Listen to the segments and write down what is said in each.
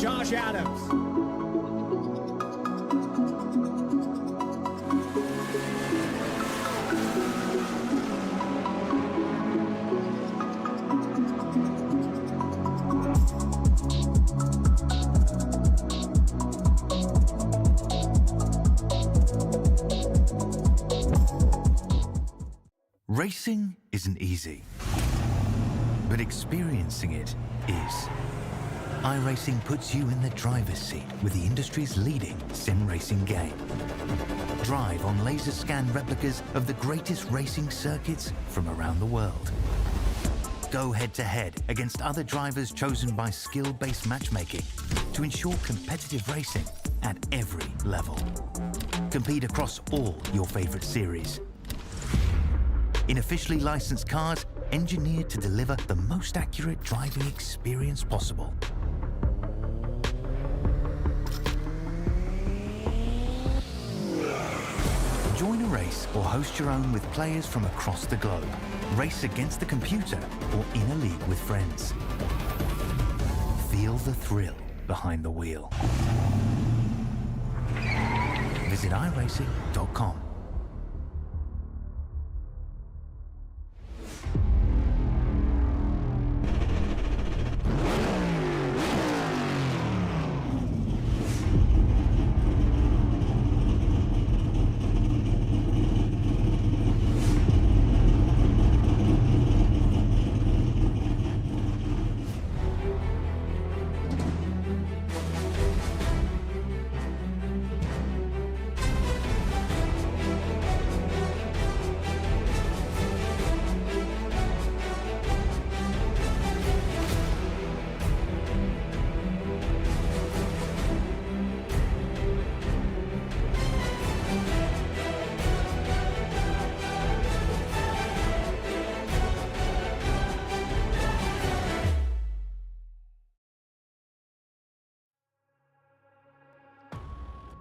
Josh Adams. Racing isn't easy, but experiencing it is. iRacing puts you in the driver's seat with the industry's leading sim racing game. Drive on laser scan replicas of the greatest racing circuits from around the world. Go head-to-head against other drivers chosen by skill-based matchmaking to ensure competitive racing at every level. Compete across all your favorite series. In officially licensed cars, engineered to deliver the most accurate driving experience possible. Join a race or host your own with players from across the globe. Race against the computer or in a league with friends. Feel the thrill behind the wheel. Visit iRacing.com.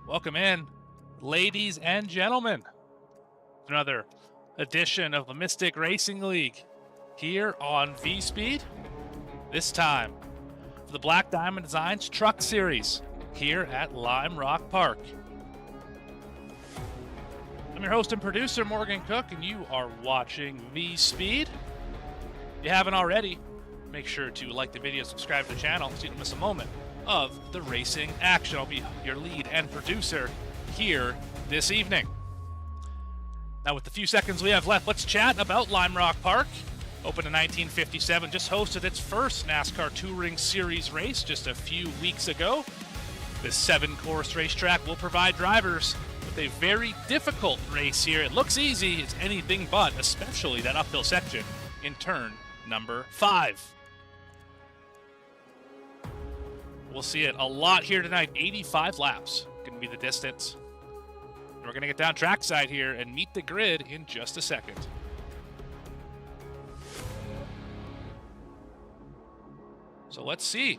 Welcome in, ladies and gentlemen, to another edition of the Mystic Racing League here on VSPEED. This time for the Black Diamond Designs Truck Series here at Lime Rock Park. I'm your host and producer, Morgan Cook, and you are watching VSPEED. If you haven't already, make sure to like the video, subscribe to the channel so you don't miss a moment of the racing action. I'll be your lead and producer here this evening. Now, with the few seconds we have left, let's chat about Lime Rock Park. Opened in 1957, just hosted its first NASCAR Touring Series race just a few weeks ago. This 7-course racetrack will provide drivers with a very difficult race here. It looks easy, it's anything but, especially that uphill section in turn number 5. We'll see it a lot here tonight. 85 laps going to be the distance. And we're going to get down trackside here and meet the grid in just a second. So let's see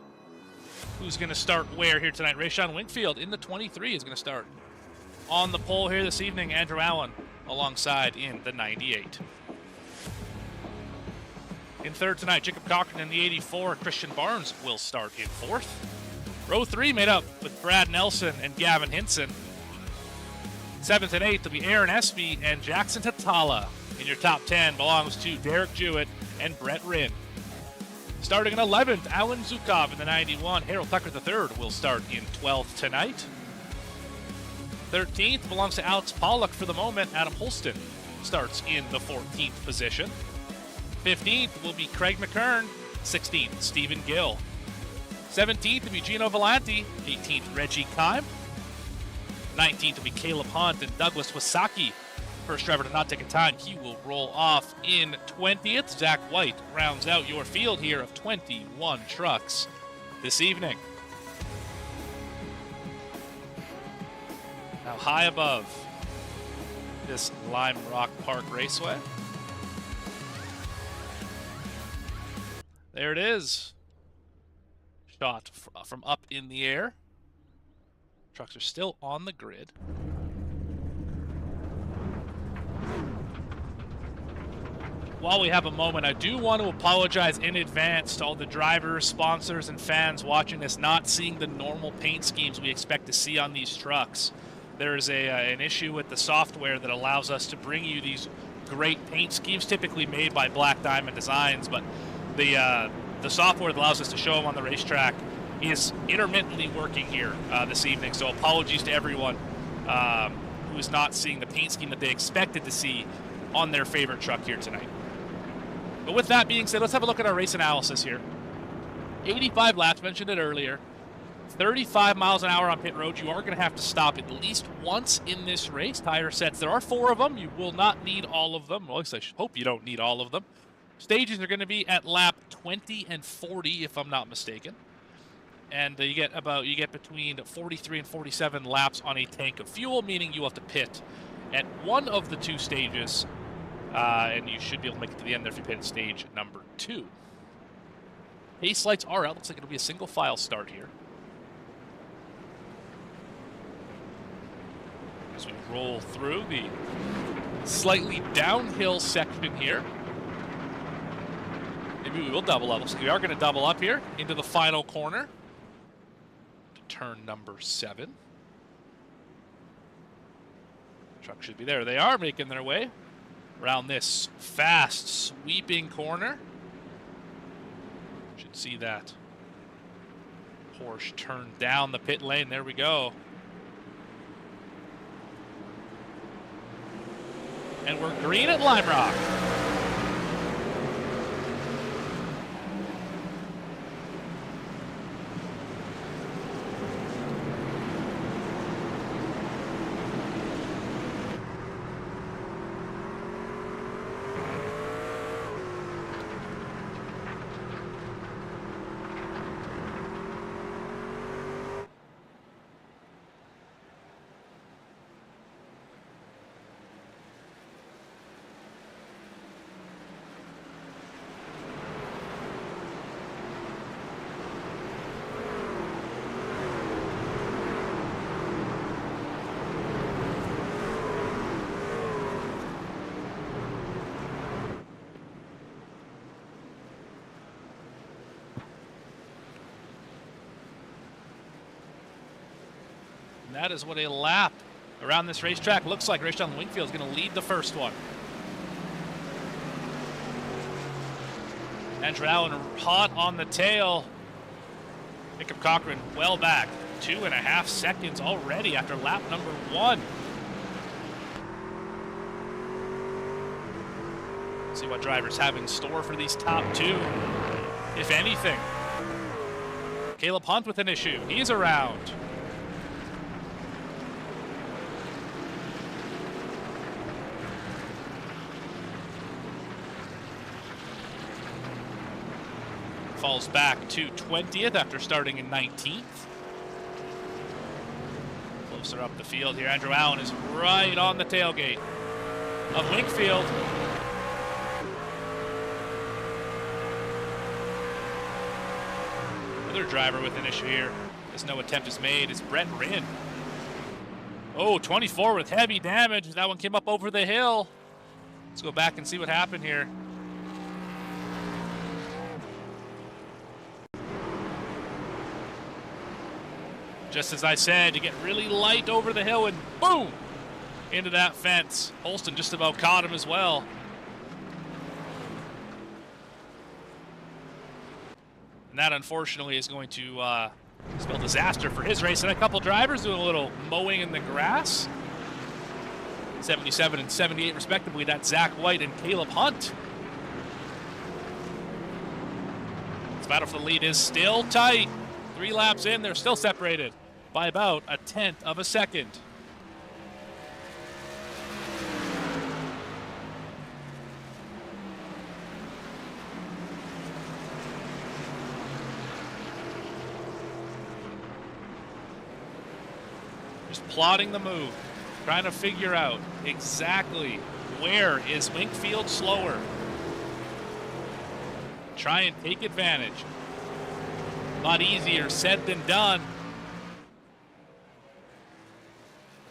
who's going to start where here tonight. Rayshawn Wingfield in the 23 is going to start on the pole here this evening. Andrew Allen alongside in the 98. In third tonight, Jacob Cochran in the 84. Christian Barnes will start in fourth. Row 3 made up with Brad Nelson and Gavin Hinson. 7th and 8th will be Aaron Espy and Jackson Tatala. In your top 10 belongs to Derek Jewett and Brett Rinn. Starting in 11th, Alan Zukov in the 91. Harold Tucker III will start in 12th tonight. 13th belongs to Alex Pollock for the moment. Adam Holston starts in the 14th position. 15th will be Craig McKern. 16th, Stephen Gill. 17th will be Gino Volanti. 18th, Reggie Kime. 19th will be Caleb Hunt and Douglas Wasaki. First driver to not take a time, he will roll off in 20th. Zach White rounds out your field here of 21 trucks this evening. Now high above this Lime Rock Park Raceway. There it is. Shot from up in the air. Trucks are still on the grid. while we have a moment, I do want to apologize in advance to all the drivers, sponsors, and fans watching this, not seeing the normal paint schemes we expect to see on these trucks. There's an issue with the software that allows us to bring you these great paint schemes, typically made by Black Diamond Designs, but the software that allows us to show them on the racetrack is intermittently working here this evening. So apologies to everyone who is not seeing the paint scheme that they expected to see on their favorite truck here tonight. But with that being said, let's have a look at our race analysis here. 85 laps, mentioned it earlier. 35 miles an hour on pit road. You are going to have to stop at least once in this race. Tire sets, there are 4 of them. You will not need all of them. Well, at least I hope you don't need all of them. Stages are going to be at lap 20 and 40, if I'm not mistaken. And you get between 43 and 47 laps on a tank of fuel, meaning you have to pit at one of the 2 stages. And you should be able to make it to the end there if you pit at stage number 2. Pace lights are out. Looks like it'll be a single file start here. As we roll through the slightly downhill section here. Maybe we will double up. Looks like we are going to double up here into the final corner. To turn number 7. Truck should be there. They are making their way around this fast sweeping corner. Should see that Porsche turn down the pit lane. There we go. And we're green at Lime Rock. That is what a lap around this racetrack looks like. Race down Wingfield is going to lead the first one. Andrew Allen hot on the tail. Jacob Cochran well back. 2.5 seconds already after lap number 1. See what drivers have in store for these top 2, if anything. Caleb Hunt with an issue. He's around. Falls back to 20th after starting in 19th. Closer up the field here. Andrew Allen is right on the tailgate of Wingfield. Another driver with an issue here, as no attempt is made, is Brett Rinn. Oh, 24 with heavy damage. That one came up over the hill. Let's go back and see what happened here. Just as I said, you get really light over the hill and boom! Into that fence. Holston just about caught him as well. And that unfortunately is going to spell disaster for his race. And a couple drivers doing a little mowing in the grass. 77 and 78 respectively. That's Zach White and Caleb Hunt. This battle for the lead is still tight. 3 laps in, they're still separated by about 1/10 of a second. Just plotting the move, trying to figure out exactly where is Wingfield slower. Try and take advantage. A lot easier said than done.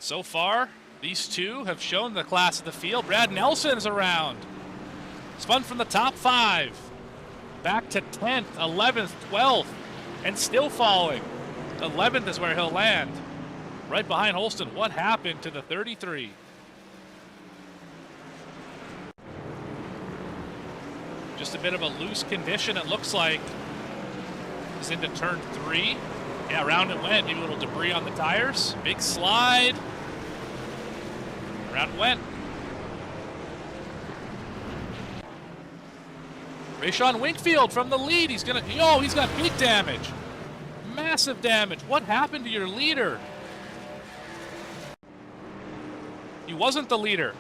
So far, these two have shown the class of the field. Brad Nelson's around. Spun from the top 5. Back to 10th, 11th, 12th, and still falling. 11th is where he'll land. Right behind Holston. What happened to the 33? Just a bit of a loose condition, it looks like. He's into turn 3. Yeah, around it went. Maybe a little debris on the tires. Big slide. Around it went. Rayshawn Winkfield from the lead. He's gonna, he's got big damage. Massive damage. What happened to your leader? He wasn't the leader.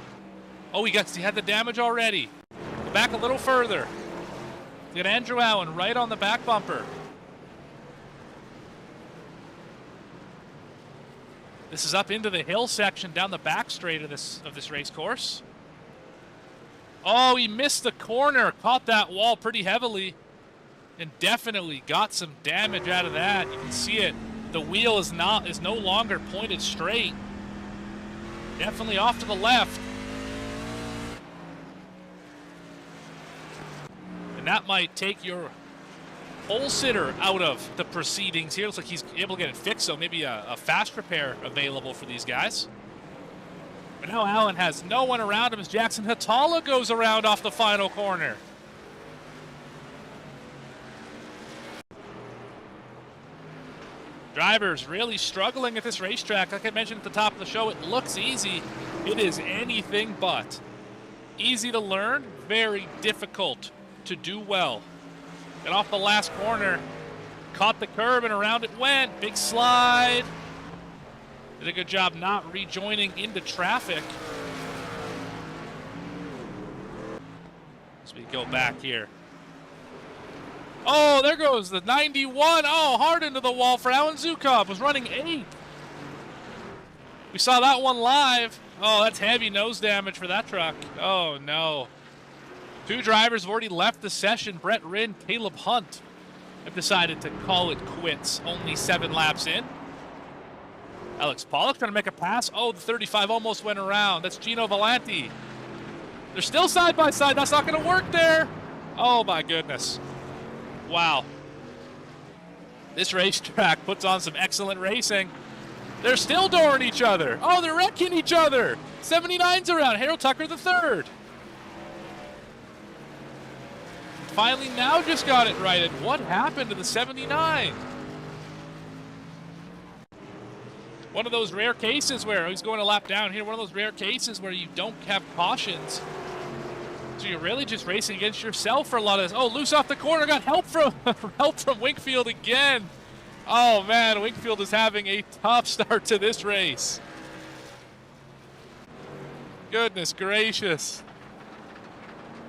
Oh, he had the damage already. Back a little further. You got Andrew Allen right on the back bumper. This is up into the hill section down the back straight of this race course. Oh, he missed the corner, caught that wall pretty heavily, and definitely got some damage out of that. You can see it. The wheel is no longer pointed straight. Definitely off to the left. And that might take your pole sitter out of the proceedings here. Looks like he's able to get it fixed, so maybe a fast repair available for these guys. But now Allen has no one around him as Jackson Hatala goes around off the final corner. Drivers really struggling at this racetrack. Like I mentioned at the top of the show, it looks easy. It is anything but. Easy to learn, very difficult to do well. And off the last corner, caught the curb and around it went. Big slide. Did a good job not rejoining into traffic. As we go back here. Oh, there goes the 91. Oh, hard into the wall for Alan Zukov. Was running 8th. We saw that one live. Oh, that's heavy nose damage for that truck. Oh, no. 2 drivers have already left the session. Brett Rinn, Caleb Hunt have decided to call it quits. Only 7 laps in. Alex Pollock trying to make a pass. Oh, the 35 almost went around. That's Gino Volanti. They're still side by side. That's not going to work there. Oh, my goodness. Wow. This racetrack puts on some excellent racing. They're still dooring each other. Oh, they're wrecking each other. 79's around. Harold Tucker the 3rd. Finally now just got it righted. What happened to the 79? One of those rare cases where he's going a lap down here. One of those rare cases where you don't have cautions. So you're really just racing against yourself for a lot of this. Oh, loose off the corner. Got help from Winkfield again. Oh, man. Winkfield is having a tough start to this race. Goodness gracious.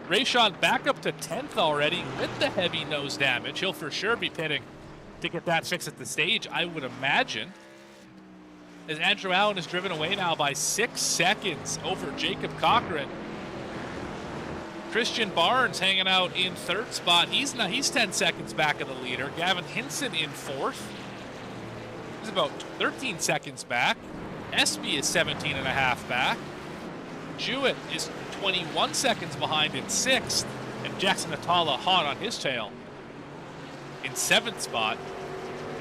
Rayshawn back up to 10th already with the heavy nose damage. He'll for sure be pitting to get that fixed at the stage, I would imagine. As Andrew Allen is driven away now by 6 seconds over Jacob Cochran. Christian Barnes hanging out in 3rd spot. He's 10 seconds back of the leader. Gavin Hinson in 4th. He's about 13 seconds back. Espy is 17 and a half back. Jewett is 21 seconds behind in 6th. And Jackson Atala hot on his tail in 7th spot.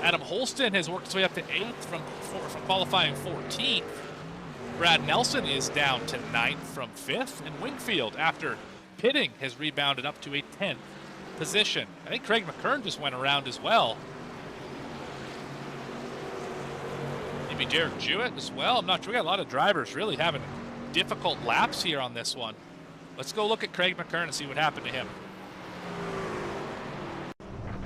Adam Holston has worked his way up to 8th from qualifying 14th. Brad Nelson is down to 9th from 5th. And Wingfield, after pitting, has rebounded up to a 10th position. I think Craig McKern just went around as well. Maybe Derek Jewett as well. I'm not sure. We got a lot of drivers really having difficult laps here on this one. Let's go look at Craig McKern and see what happened to him.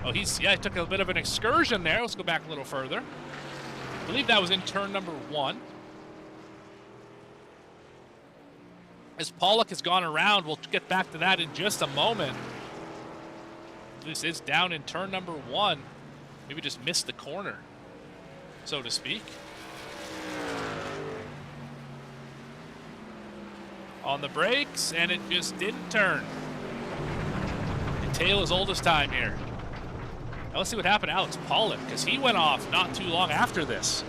Oh, he took a bit of an excursion there. Let's go back a little further. I believe that was in turn number 1. As Pollock has gone around, we'll get back to that in just a moment. This is down in turn number 1. Maybe just missed the corner, so to speak. On the brakes, and it just didn't turn. And tail his oldest time here. Now let's see what happened to Alex Pollock, because he went off not too long after this.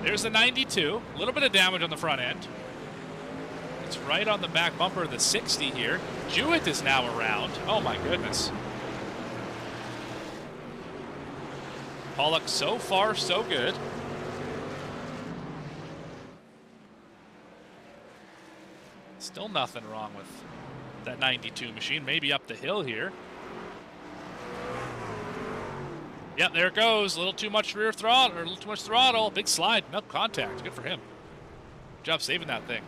There's the 92. A little bit of damage on the front end. It's right on the back bumper of the 60 here. Jewett is now around. Oh my goodness. Pollock so far so good. Still nothing wrong with that 92 machine. Maybe up the hill here. Yep, there it goes. A little too much rear throttle, or a little too much throttle. Big slide, no contact. Good for him. Good job saving that thing.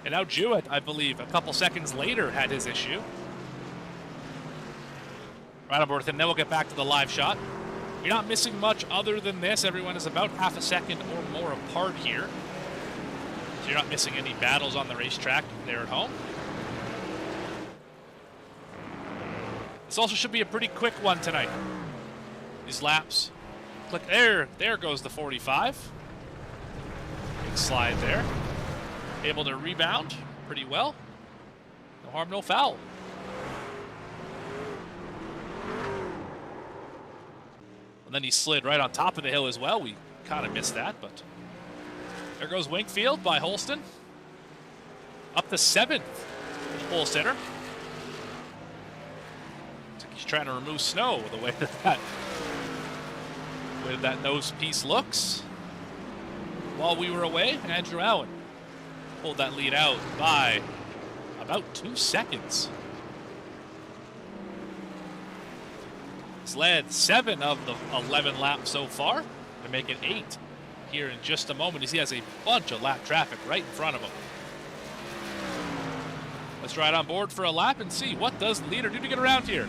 And now Jewett, I believe, a couple seconds later had his issue. Right on board with him. Then we'll get back to the live shot. You're not missing much other than this. Everyone is about half a second or more apart here. So you're not missing any battles on the racetrack there at home. This also should be a pretty quick one tonight. These laps. Click there. There goes the 45. Big slide there. Able to rebound pretty well. No harm, no foul. And then he slid right on top of the hill as well. We kind of missed that, but there goes Winkfield by Holston. Up to 7th pole sitter. Looks like he's trying to remove snow the way that nose piece looks. While we were away, Andrew Allen pulled that lead out by about 2 seconds. He's led 7 of the 11 laps so far to make it 8 here in just a moment as he has a bunch of lap traffic right in front of him. Let's ride on board for a lap and see what does the leader do to get around here.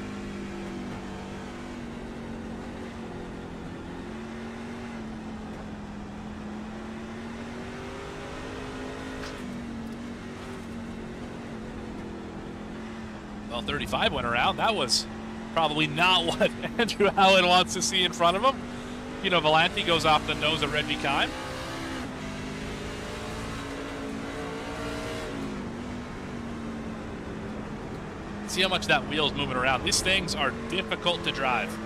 Well, 35 went around. That was probably not what Andrew Allen wants to see in front of him. You know, Valenti goes off the nose of Red Kime. See how much that wheel's moving around. These things are difficult to drive.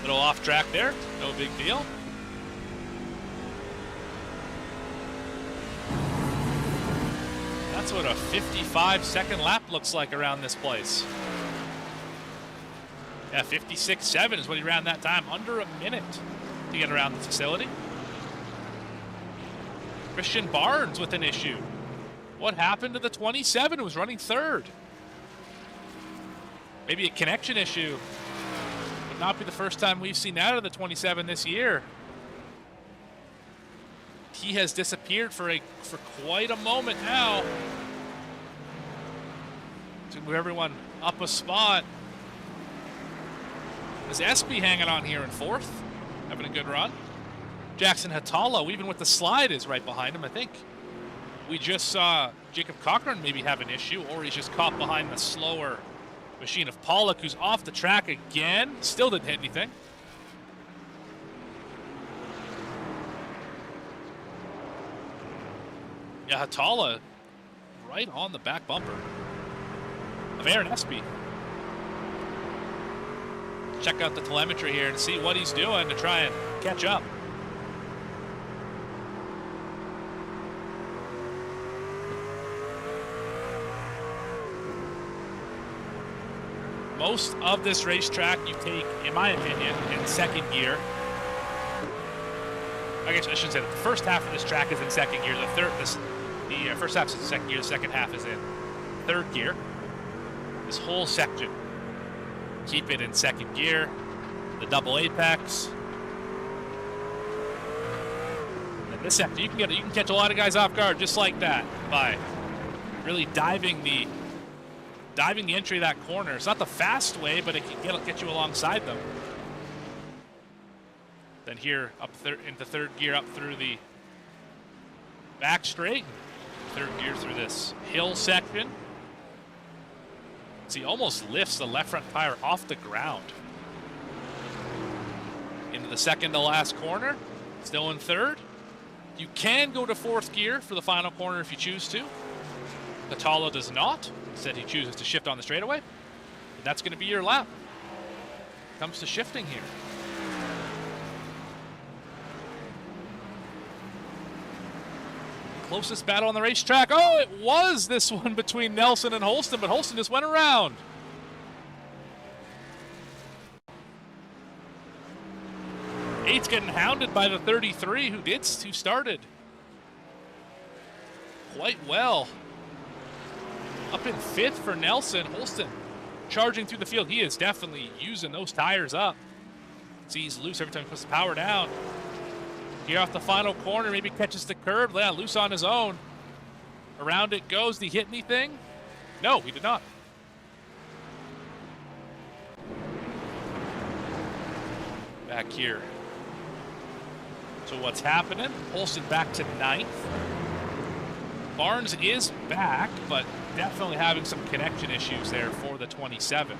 Little off track there, no big deal. That's what a 55-second lap looks like around this place. Yeah, 56.7 is what he ran that time. Under a minute to get around the facility. Christian Barnes with an issue. What happened to the 27 who was running 3rd? Maybe a connection issue. Would not be the first time we've seen that of the 27 this year. He has disappeared for quite a moment now. To move everyone up a spot. Is Espy hanging on here in 4th? Having a good run. Jackson Hatalo, even with the slide, is right behind him. I think we just saw Jacob Cochran maybe have an issue, or he's just caught behind the slower machine of Pollock, who's off the track again. Still didn't hit anything. Yeah, Hatala right on the back bumper of Aaron Espy. Check out the telemetry here and see what he's doing to try and catch up. Most of this racetrack you take, in my opinion, in 2nd gear. I guess I shouldn't say that. The first half of this track is in 2nd gear. The first half is in 2nd gear. The second half is in 3rd gear. This whole section, keep it in 2nd gear. The double apex. And this section, you can catch a lot of guys off guard just like that by really diving the entry of that corner. It's not the fast way, but it can get you alongside them. Then here up into 3rd gear, up through the back straight. 3rd gear through this hill section. See, almost lifts the left front tire off the ground. Into the 2nd to last corner. Still in 3rd. You can go to 4th gear for the final corner if you choose to. Natala does not. Instead, he chooses to shift on the straightaway. And that's going to be your lap. comes to shifting here. Closest battle on the racetrack. Oh, it was this one between Nelson and Holston, but Holston just went around. Eight's getting hounded by the 33 who started quite well. Up in 5th for Nelson. Holston charging through the field. He is definitely using those tires up. See, he's loose every time he puts the power down. Here off the final corner, maybe catches the curb. Yeah, loose on his own. Around it goes. Did he hit anything? No, he did not. Back here. So what's happening? Holston back to 9th. Barnes is back, but definitely having some connection issues there for the 27.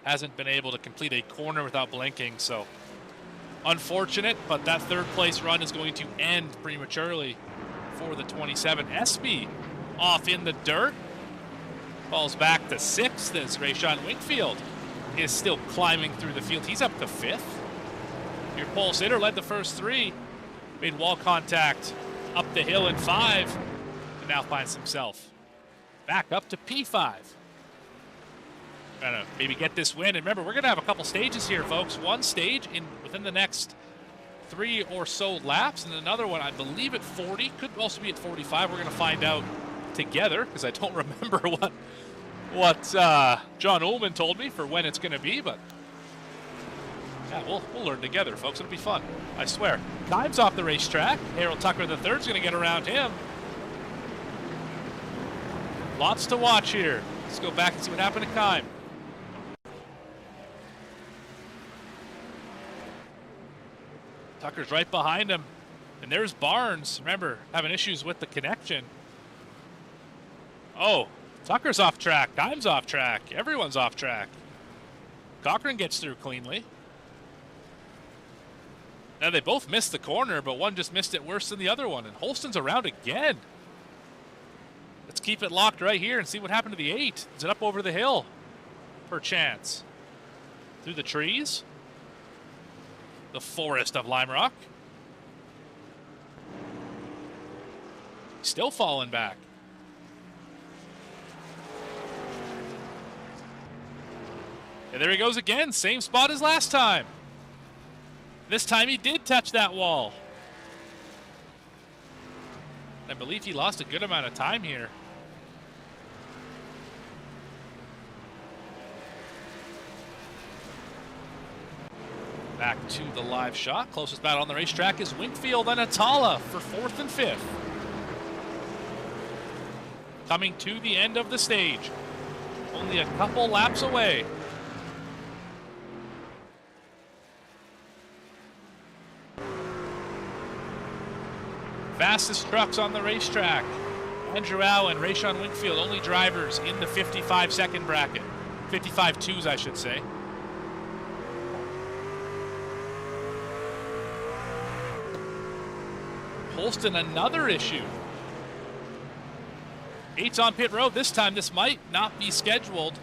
Hasn't been able to complete a corner without blinking, so unfortunate, but that 3rd place run is going to end prematurely for the 27. Espy off in the dirt. Falls back to 6th as Rayshawn Wingfield is still climbing through the field. He's up to 5th. Your pole sitter led the first 3. Made wall contact up the hill in 5, and now finds himself back up to P5. Trying to maybe get this win. And remember, we're going to have a couple stages here, folks. One stage within the next 3 or so laps, and another one, I believe, at 40. Could also be at 45. We're going to find out together, because I don't remember what John Ullman told me for when it's going to be, but yeah, we'll learn together, folks. It'll be fun, I swear. Time's off the racetrack. Harold Tucker III is going to get around him. Lots to watch here. Let's go back and see what happened to Kime. Tucker's right behind him. And there's Barnes. Remember, having issues with the connection. Oh, Tucker's off track. Kime's off track. Everyone's off track. Cochran gets through cleanly. Now, they both missed the corner, but one just missed it worse than the other one. And Holston's around again. Let's keep it locked right here and see what happened to the 8. Is it up over the hill? Perchance. Through the trees? The forest of Lime Rock. Still falling back. And there he goes again. Same spot as last time. This time he did touch that wall. I believe he lost a good amount of time here. Back to the live shot. Closest battle on the racetrack is Wingfield and Atala for 4th and 5th. Coming to the end of the stage. Only a couple laps away. Fastest trucks on the racetrack. Andrew Allen, Rayshawn Wingfield, only drivers in the 55-second bracket. 55-2s, I should say. Holston, another issue. 8's on pit road. This time, this might not be scheduled.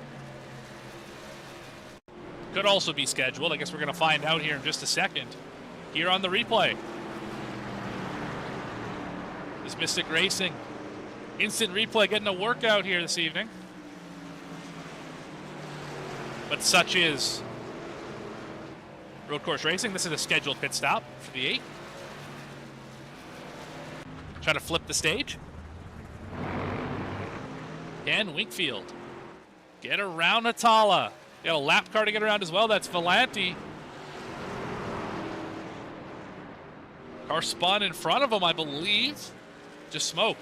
Could also be scheduled. I guess we're going to find out here in just a second. Here on the replay. This Mystic Racing instant replay getting a workout here this evening. But such is road course racing. This is a scheduled pit stop for the 8. Trying to flip the stage. Can Wingfield get around Atala? Got a lap car to get around as well. That's Volanti. Car spun in front of him, I believe. Just smoke.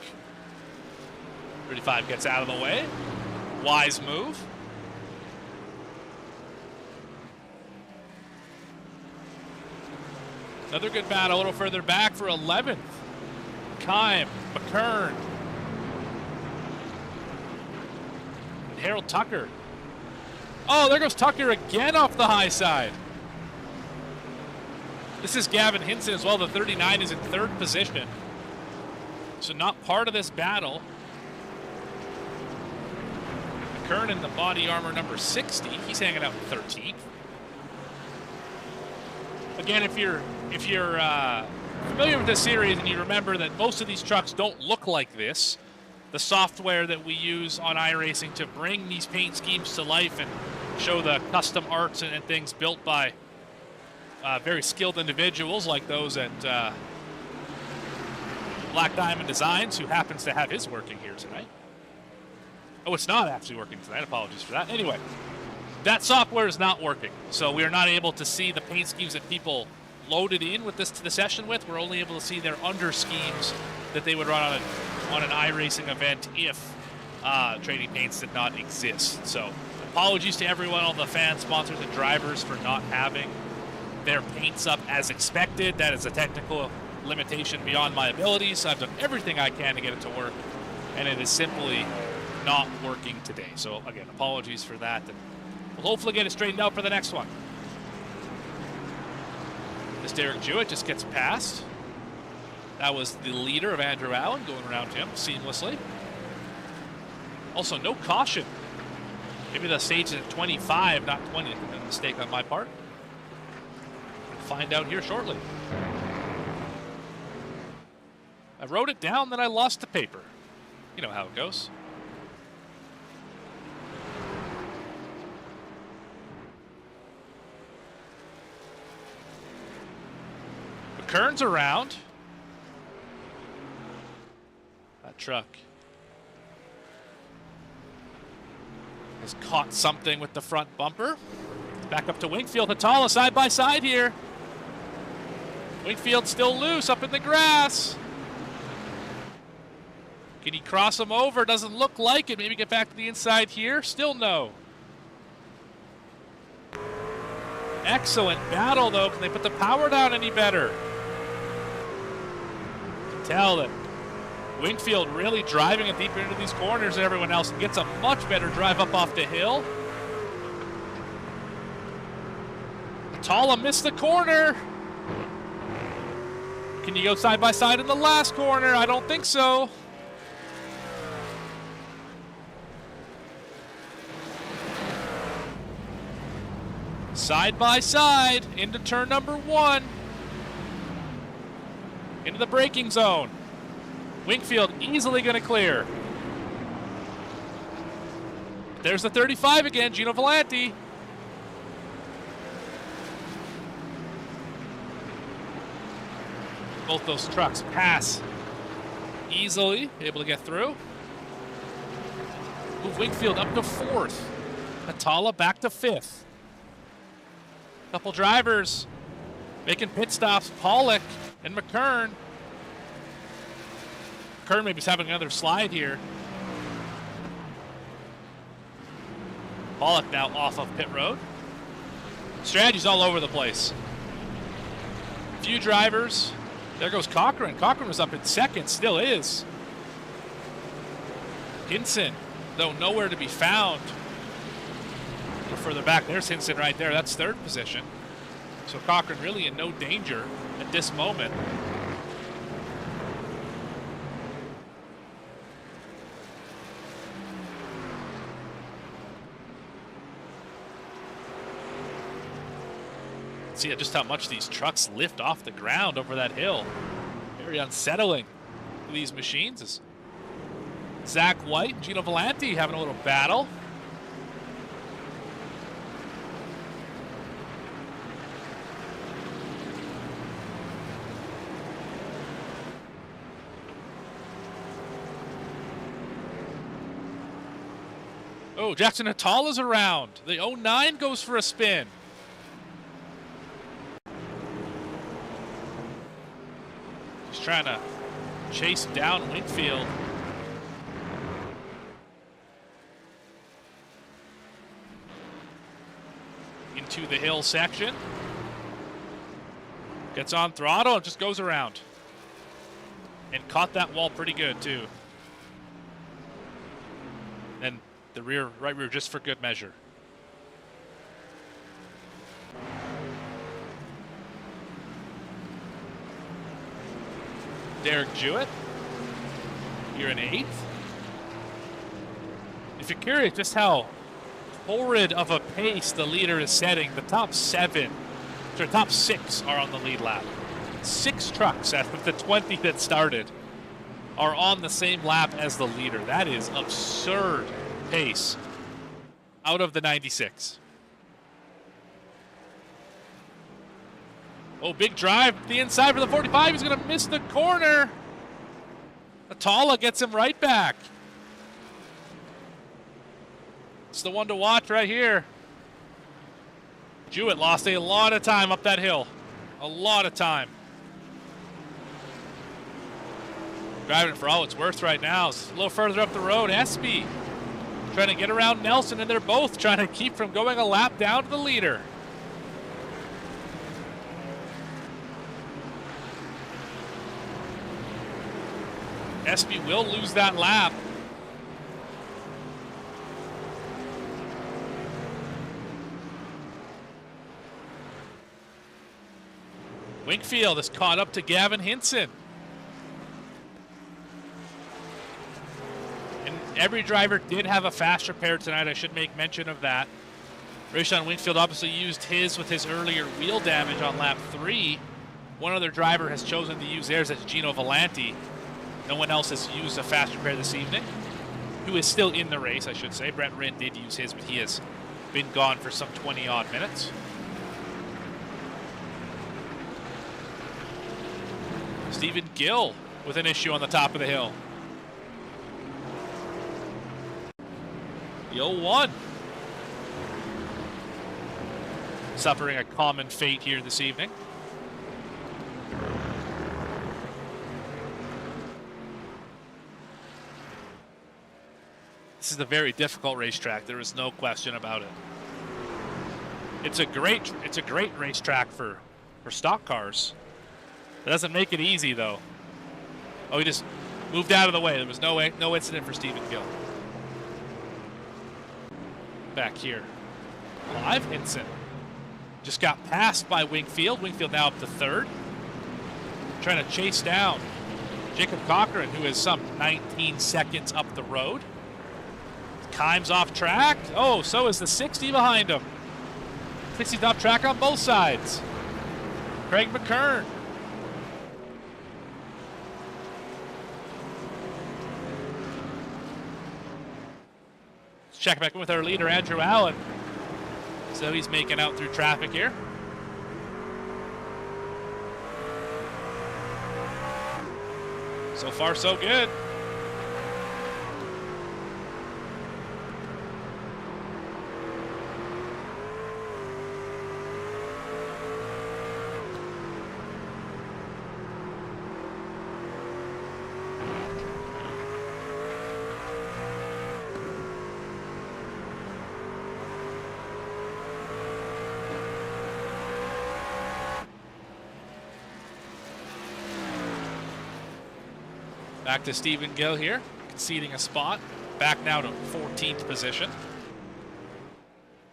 35 gets out of the way. Wise move. Another good battle a little further back for 11th. Kime, McKern, and Harold Tucker. Oh, there goes Tucker again off the high side. This is Gavin Hinson as well. The 39 is in 3rd position. So not part of this battle. Kern in the body armor number 60. He's hanging out in 13th. Again, if you're familiar with this series and you remember that most of these trucks don't look like this, the software that we use on iRacing to bring these paint schemes to life and show the custom arts and things built by very skilled individuals like those at Black Diamond Designs, who happens to have his working here tonight. Oh, it's not actually working tonight. Apologies for that. Anyway, that software is not working, so we are not able to see the paint schemes that people loaded in with this to the session with. We're only able to see their under schemes that they would run on an iRacing event if trading paints did not exist. So apologies to everyone, all the fans, sponsors, and drivers for not having their paints up as expected. That is a technical limitation beyond my abilities. I've done everything I can to get it to work, and it is simply not working today. So again, apologies for that, and we'll hopefully get it straightened out for the next one. This Derek Jewett just gets past. That was the leader of Andrew Allen, going around him seamlessly. Also, no caution. Maybe the stage is at 25, not 20. A mistake on my part. We'll find out here shortly. I wrote it down, then I lost the paper. You know how it goes. McKern's around. That truck has caught something with the front bumper. Back up to Wingfield. Hatala side by side here. Wingfield still loose up in the grass. Can he cross him over? Doesn't look like it. Maybe get back to the inside here. Still no. Excellent battle, though. Can they put the power down any better? You can tell that Wingfield really driving it deeper into these corners than everyone else, and gets a much better drive up off the hill. Tala missed the corner. Can you go side by side in the last corner? I don't think so. Side by side into turn number 1. Into the braking zone. Wingfield easily going to clear. There's the 35 again, Gino Volanti. Both those trucks pass easily, able to get through. Move Wingfield up to 4th. Atala back to 5th. Couple drivers making pit stops. Pollock and McKern. McKern maybe having another slide here. Pollock now off of pit road. Strategy's all over the place. Few drivers. There goes Cochran. Cochran was up in 2nd, still is. Hinson, though nowhere to be found. A little further back, there's Hinson right there. That's 3rd position. So Cochran really in no danger at this moment. See just how much these trucks lift off the ground over that hill. Very unsettling for these machines. Is Zach White and Gino Volanti having a little battle. Oh, Jackson Hatala's around. The 09 goes for a spin. Just trying to chase down Wingfield. Into the hill section. Gets on throttle and just goes around. And caught that wall pretty good, too. And the right rear just for good measure. Derek Jewett here in 8th. If you're curious just how torrid of a pace the leader is setting, the top 6 are on the lead lap. 6 trucks out of the 20 that started are on the same lap as the leader. That is absurd pace out of the 96. Oh, big drive to the inside for the 45. He's going to miss the corner. Atala gets him right back. It's the one to watch right here. Jewett lost a lot of time up that hill. A lot of time. Driving it for all it's worth right now. It's a little further up the road. Espy trying to get around Nelson, and they're both trying to keep from going a lap down to the leader. Espy will lose that lap. Wingfield is caught up to Gavin Hinson. And every driver did have a fast repair tonight. I should make mention of that. Rayshon Wingfield obviously used his with his earlier wheel damage on lap 3. One other driver has chosen to use theirs, that's Gino Volanti. No one else has used a fast repair this evening, who is still in the race, I should say. Brent Rinn did use his, but he has been gone for some 20-odd minutes. Stephen Gill with an issue on the top of the hill. The 01. Suffering a common fate here this evening. This is a very difficult racetrack. There is no question about it. It's a great racetrack for stock cars. It doesn't make it easy though. Oh, he just moved out of the way. There was no incident for Stephen Gill. Back here, Clive Hinson just got passed by Wingfield. Wingfield now up to 3rd. Trying to chase down Jacob Cochran, who is some 19 seconds up the road. Kimes off track. Oh, so is the 60 behind him. 60's off track on both sides. Craig McKern. Let's check back in with our leader, Andrew Allen. So he's making out through traffic here. So far, so good. Back to Stephen Gill here, conceding a spot. Back now to 14th position.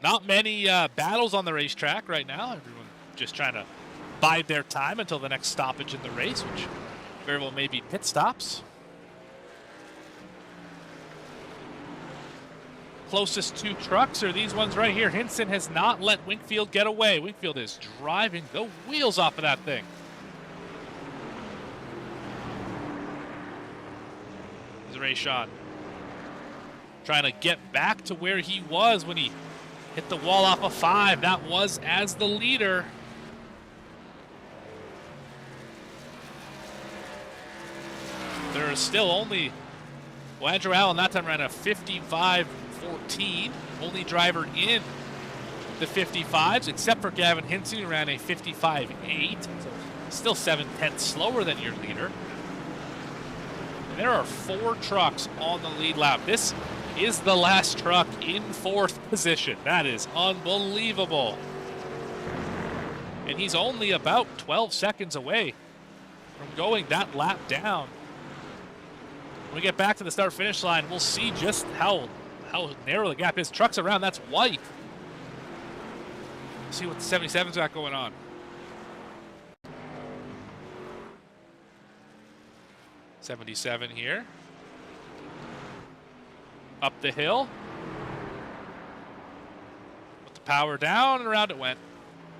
Not many battles on the racetrack right now. Everyone just trying to bide their time until the next stoppage in the race, which very well may be pit stops. Closest 2 trucks are these ones right here. Hinson has not let Wingfield get away. Wingfield is driving the wheels off of that thing. Rayshon trying to get back to where he was when he hit the wall off of 5. That was as the leader. There is still only, well, Andrew Allen that time ran a 55.14. Only driver in the 55s, except for Gavin Hinson, who ran a 55.8. So still 7/10 slower than your leader. There are 4 trucks on the lead lap. This is the last truck in 4th position. That is unbelievable. And he's only about 12 seconds away from going that lap down. When we get back to the start-finish line, we'll see just how narrow the gap is. Trucks around, that's white. See what the 77's got going on. 77 here. Up the hill. power down, and around it went.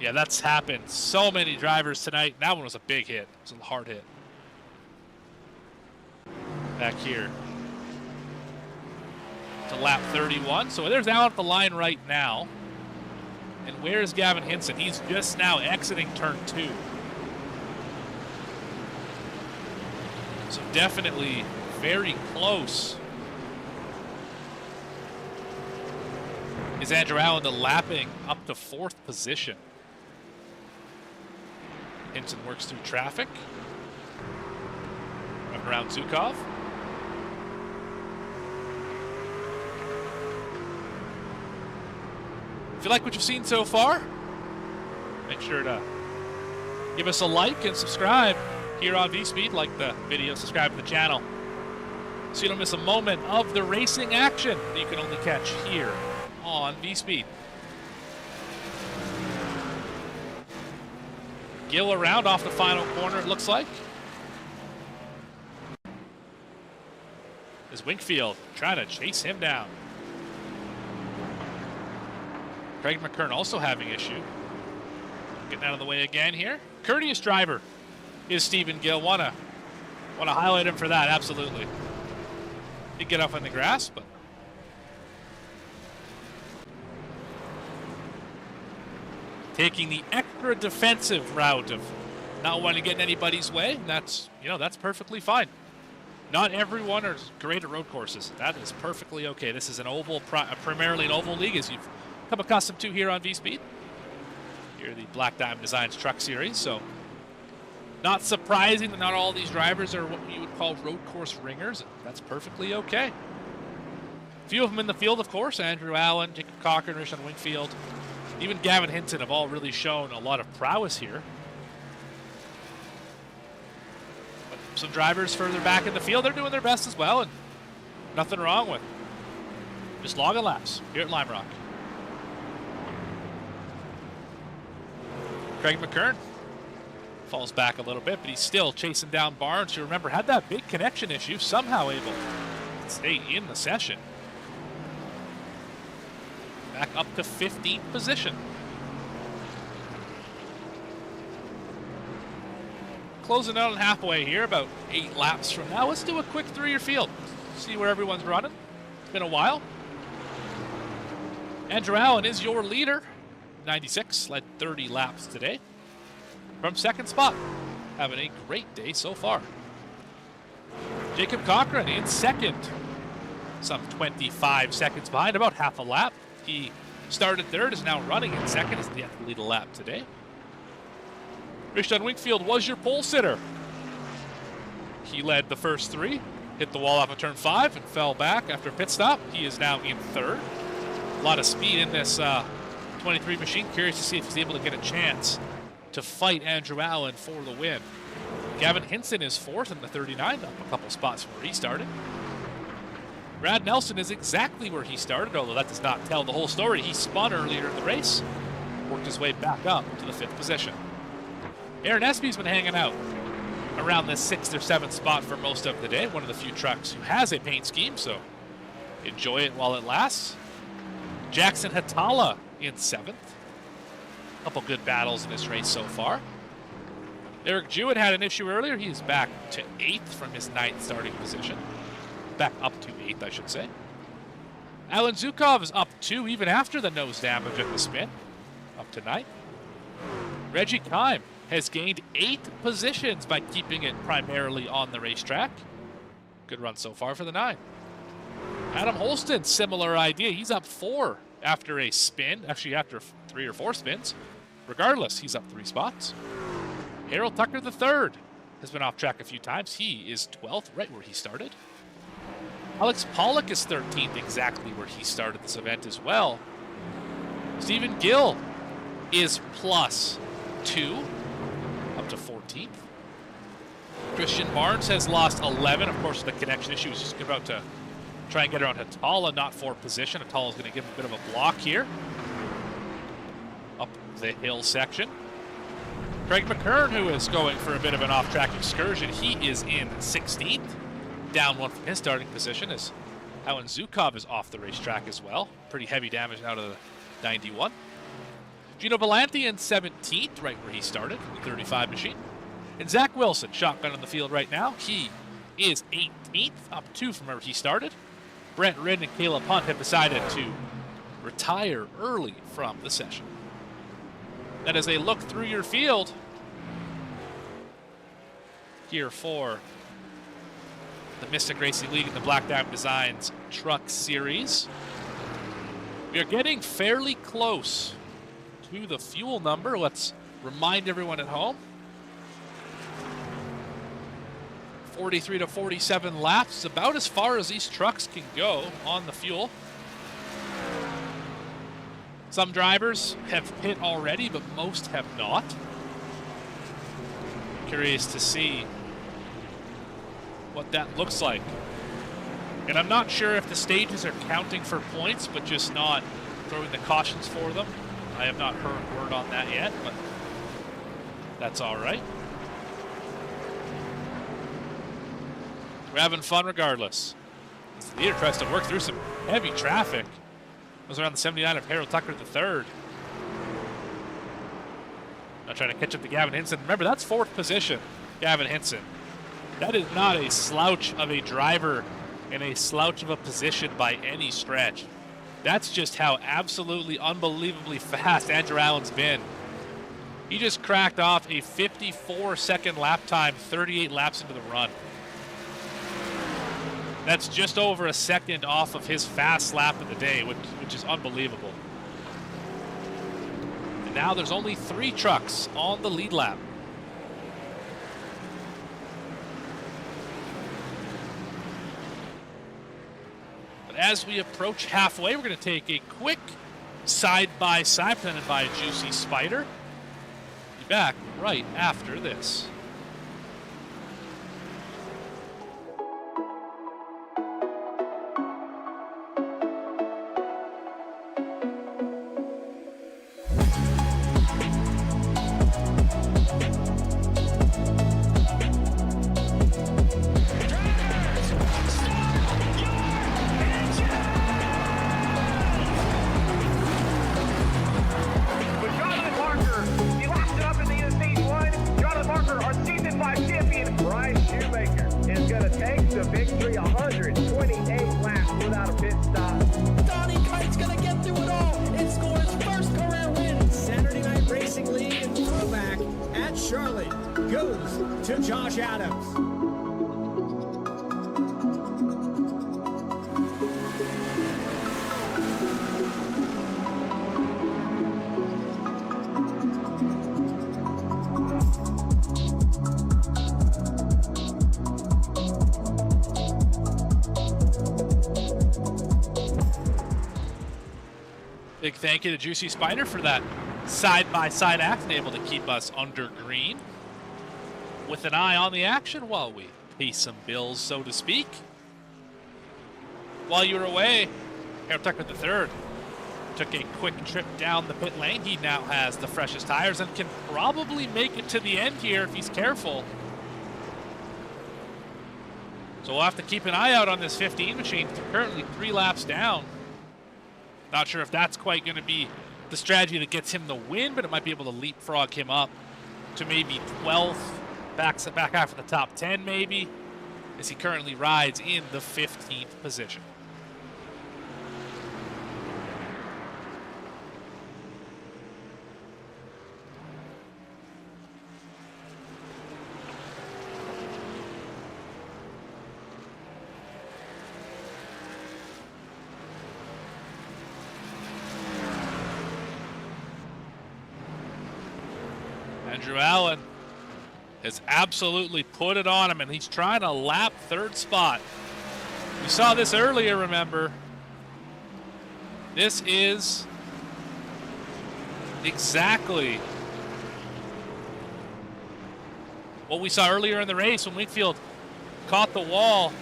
Yeah, that's happened. So many drivers tonight. That one was a big hit. It was a hard hit. Back here to lap 31. So there's Allen at the line right now. And where's Gavin Hinson? He's just now exiting turn 2. So definitely very close. Is Andrew Allen to lapping up to 4th position. Hinton works through traffic. Running around Zukov. If you like what you've seen so far, make sure to give us a like and subscribe here on VSPEED. Like the video, subscribe to the channel so you don't miss a moment of the racing action that you can only catch here on VSPEED. Gill around off the final corner, it looks like. Is Winkfield trying to chase him down. Craig McKern also having issue. Getting out of the way again here. Courteous driver is Stephen Gill. Wanna highlight him for that, absolutely. Did get off on the grass, but taking the extra defensive route of not wanting to get in anybody's way. And that's perfectly fine. Not everyone is great at road courses. That is perfectly okay. This is an oval, primarily an oval league, as you've come accustomed to here on VSPEED. Here, the Black Diamond Designs Truck Series. So, not surprising that not all these drivers are what you would call road course ringers. That's perfectly okay. A few of them in the field, of course. Andrew Allen, Jacob Cochran, Richard Winkfield, even Gavin Hinton have all really shown a lot of prowess here. But some drivers further back in the field, they're doing their best as well, and nothing wrong with just logging laps here at Lime Rock. Craig McKern falls back a little bit, but he's still chasing down Barnes, who, remember, had that big connection issue, somehow able to stay in the session. Back up to 15th position. Closing out on halfway here, about 8 laps from now. Let's do a quick through-year field. See where everyone's running. It's been a while. Andrew Allen is your leader. 96, led 30 laps today. From 2nd spot, having a great day so far. Jacob Cochran in 2nd, some 25 seconds behind, about half a lap. He started 3rd, is now running in 2nd, is yet to lead a lap today. Richard Winkfield was your pole sitter. He led the first 3, hit the wall off of turn 5, and fell back after pit stop. He is now in 3rd. A lot of speed in this 23 machine. Curious to see if he's able to get a chance to fight Andrew Allen for the win. Gavin Hinson is 4th in the 39, up a couple spots from where he started. Brad Nelson is exactly where he started, although that does not tell the whole story. He spun earlier in the race, worked his way back up to the 5th position. Aaron Espy's been hanging out around this 6th or 7th spot for most of the day. One of the few trucks who has a paint scheme, so enjoy it while it lasts. Jackson Hatala in 7th. A couple good battles in this race so far. Eric Jewett had an issue earlier. He's back to 8th from his 9th starting position. Back up to 8th, I should say. Alan Zukov is up 2 even after the nose damage at the spin. Up to 9th. Reggie Kime has gained 8 positions by keeping it primarily on the racetrack. Good run so far for the 9. Adam Holston, similar idea. He's up 4 after a spin. Actually, after 3 or 4 spins. Regardless, he's up 3 spots. Harold Tucker III has been off track a few times. He is 12th, right where he started. Alex Pollock is 13th, exactly where he started this event as well. Stephen Gill is +2, up to 14th. Christian Barnes has lost 11. Of course, the connection issue is just about to try and get around Hatala, not for position. Hatala's going to give him a bit of a block here. Up the hill section. Craig McKern, who is going for a bit of an off-track excursion, he is in 16th. Down 1 from his starting position as Alan Zukov is off the racetrack as well. Pretty heavy damage out of the 91. Gino Belanti in 17th, right where he started, the 35 machine. And Zach Wilson, shotgun on the field right now. He is 18th, up 2 from where he started. Brent Ridden and Caleb Hunt have decided to retire early from the session. And as they look through your field here for the Mystic Racing League and the Black Diamond Designs Truck Series, we are getting fairly close to the fuel number. Let's remind everyone at home. 43 to 47 laps is about as far as these trucks can go on the fuel. Some drivers have pit already, but most have not. Curious to see what that looks like. And I'm not sure if the stages are counting for points, but just not throwing the cautions for them. I have not heard word on that yet, but that's all right. We're having fun regardless. As the leader tries to work through some heavy traffic. It was around the 79 of Harold Tucker III. Now trying to catch up to Gavin Hinson. Remember, that's 4th position, Gavin Hinson. That is not a slouch of a driver and a slouch of a position by any stretch. That's just how absolutely unbelievably fast Andrew Allen's been. He just cracked off a 54-second lap time, 38 laps into the run. That's just over a second off of his fast lap of the day, which is unbelievable. And now there's only 3 trucks on the lead lap. But as we approach halfway, we're going to take a quick side-by-side presented by Juicy Spider. Be back right after this. Big thank you to Juicy Spider for that side-by-side action, able to keep us under green with an eye on the action while we pay some bills, so to speak. While you were away, Harold Tucker III took a quick trip down the pit lane. He now has the freshest tires and can probably make it to the end here if he's careful. So we'll have to keep an eye out on this 15 machine. Currently 3 laps down. Not sure if that's quite going to be the strategy that gets him the win, but it might be able to leapfrog him up to maybe 12th, back half of the top 10 maybe, as he currently rides in the 15th position. Andrew Allen has absolutely put it on him, and he's trying to lap 3rd spot. We saw this earlier, remember. This is exactly what we saw earlier in the race when Wakefield caught the wall.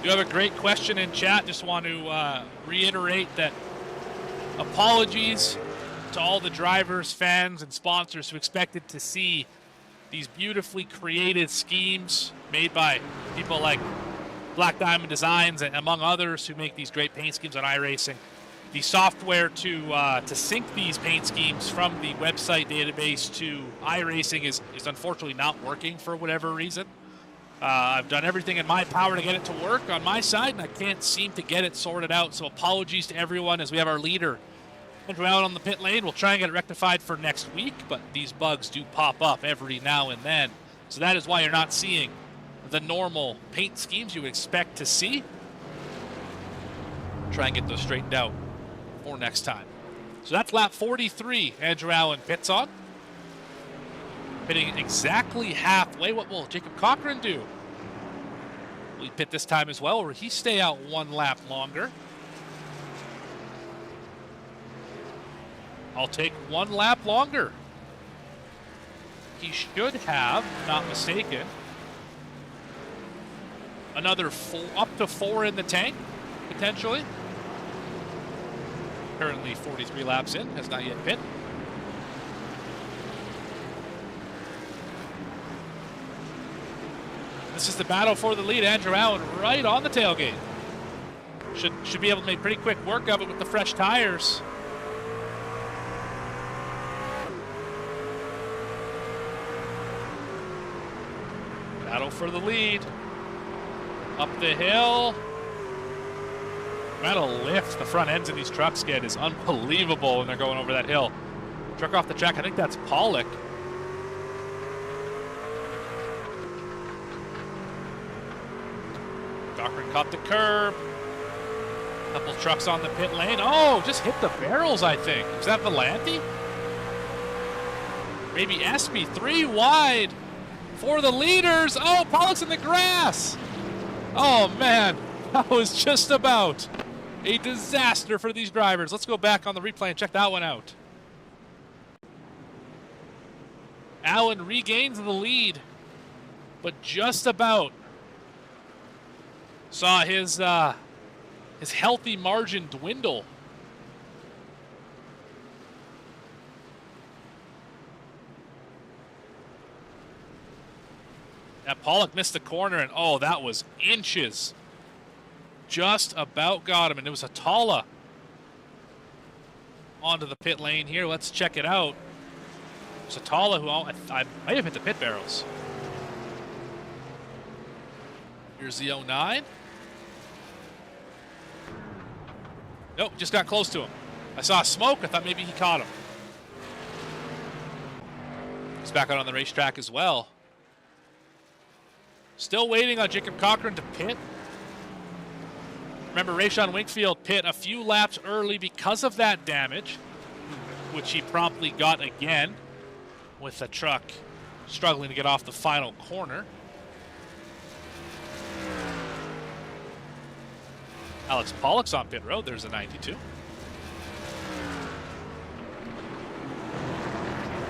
You have a great question in chat. Just want to reiterate that apologies to all the drivers, fans, and sponsors who expected to see these beautifully created schemes made by people like Black Diamond Designs, and among others, who make these great paint schemes on iRacing. The software to sync these paint schemes from the website database to iRacing is unfortunately not working for whatever reason. I've done everything in my power to get it to work on my side, and I can't seem to get it sorted out. So apologies to everyone, as we have our leader Andrew Allen on the pit lane. We'll try and get it rectified for next week, but these bugs do pop up every now and then. So that is why you're not seeing the normal paint schemes you would expect to see. Try and get those straightened out for next time. So that's lap 43 Andrew Allen pits on. Pitting exactly halfway. What will Jacob Cochran do? Will he pit this time as well, or will he stay out one lap longer? I'll take one lap longer. He should have, not mistaken, another up to 4 in the tank, potentially. Currently 43 laps in, has not yet pit. This is the battle for the lead. Andrew Allen right on the tailgate. Should be able to make pretty quick work of it with the fresh tires. Battle for the lead. Up the hill. The amount of lift the front ends of these trucks get is unbelievable when they're going over that hill. Truck off the track, I think that's Pollock. Cochran caught the curb. Couple trucks on the pit lane. Oh, just hit the barrels, I think. Was that Volante? Maybe Espy, 3 wide for the leaders. Oh, Pollock's in the grass. Oh, man. That was just about a disaster for these drivers. Let's go back on the replay and check that one out. Allen regains the lead, but just about saw his healthy margin dwindle. That Pollock missed the corner, and oh, that was inches. Just about got him, and it was Atala onto the pit lane here. Let's check it out. It's Atala who I might have hit the pit barrels. Here's the 09. Nope, just got close to him. I saw smoke. I thought maybe he caught him. He's back out on the racetrack as well. Still waiting on Jacob Cochran to pit. Remember, Rayshon Winkfield pit a few laps early because of that damage, which he promptly got again with the truck struggling to get off the final corner. Alex Pollock's on pit road. There's a 92.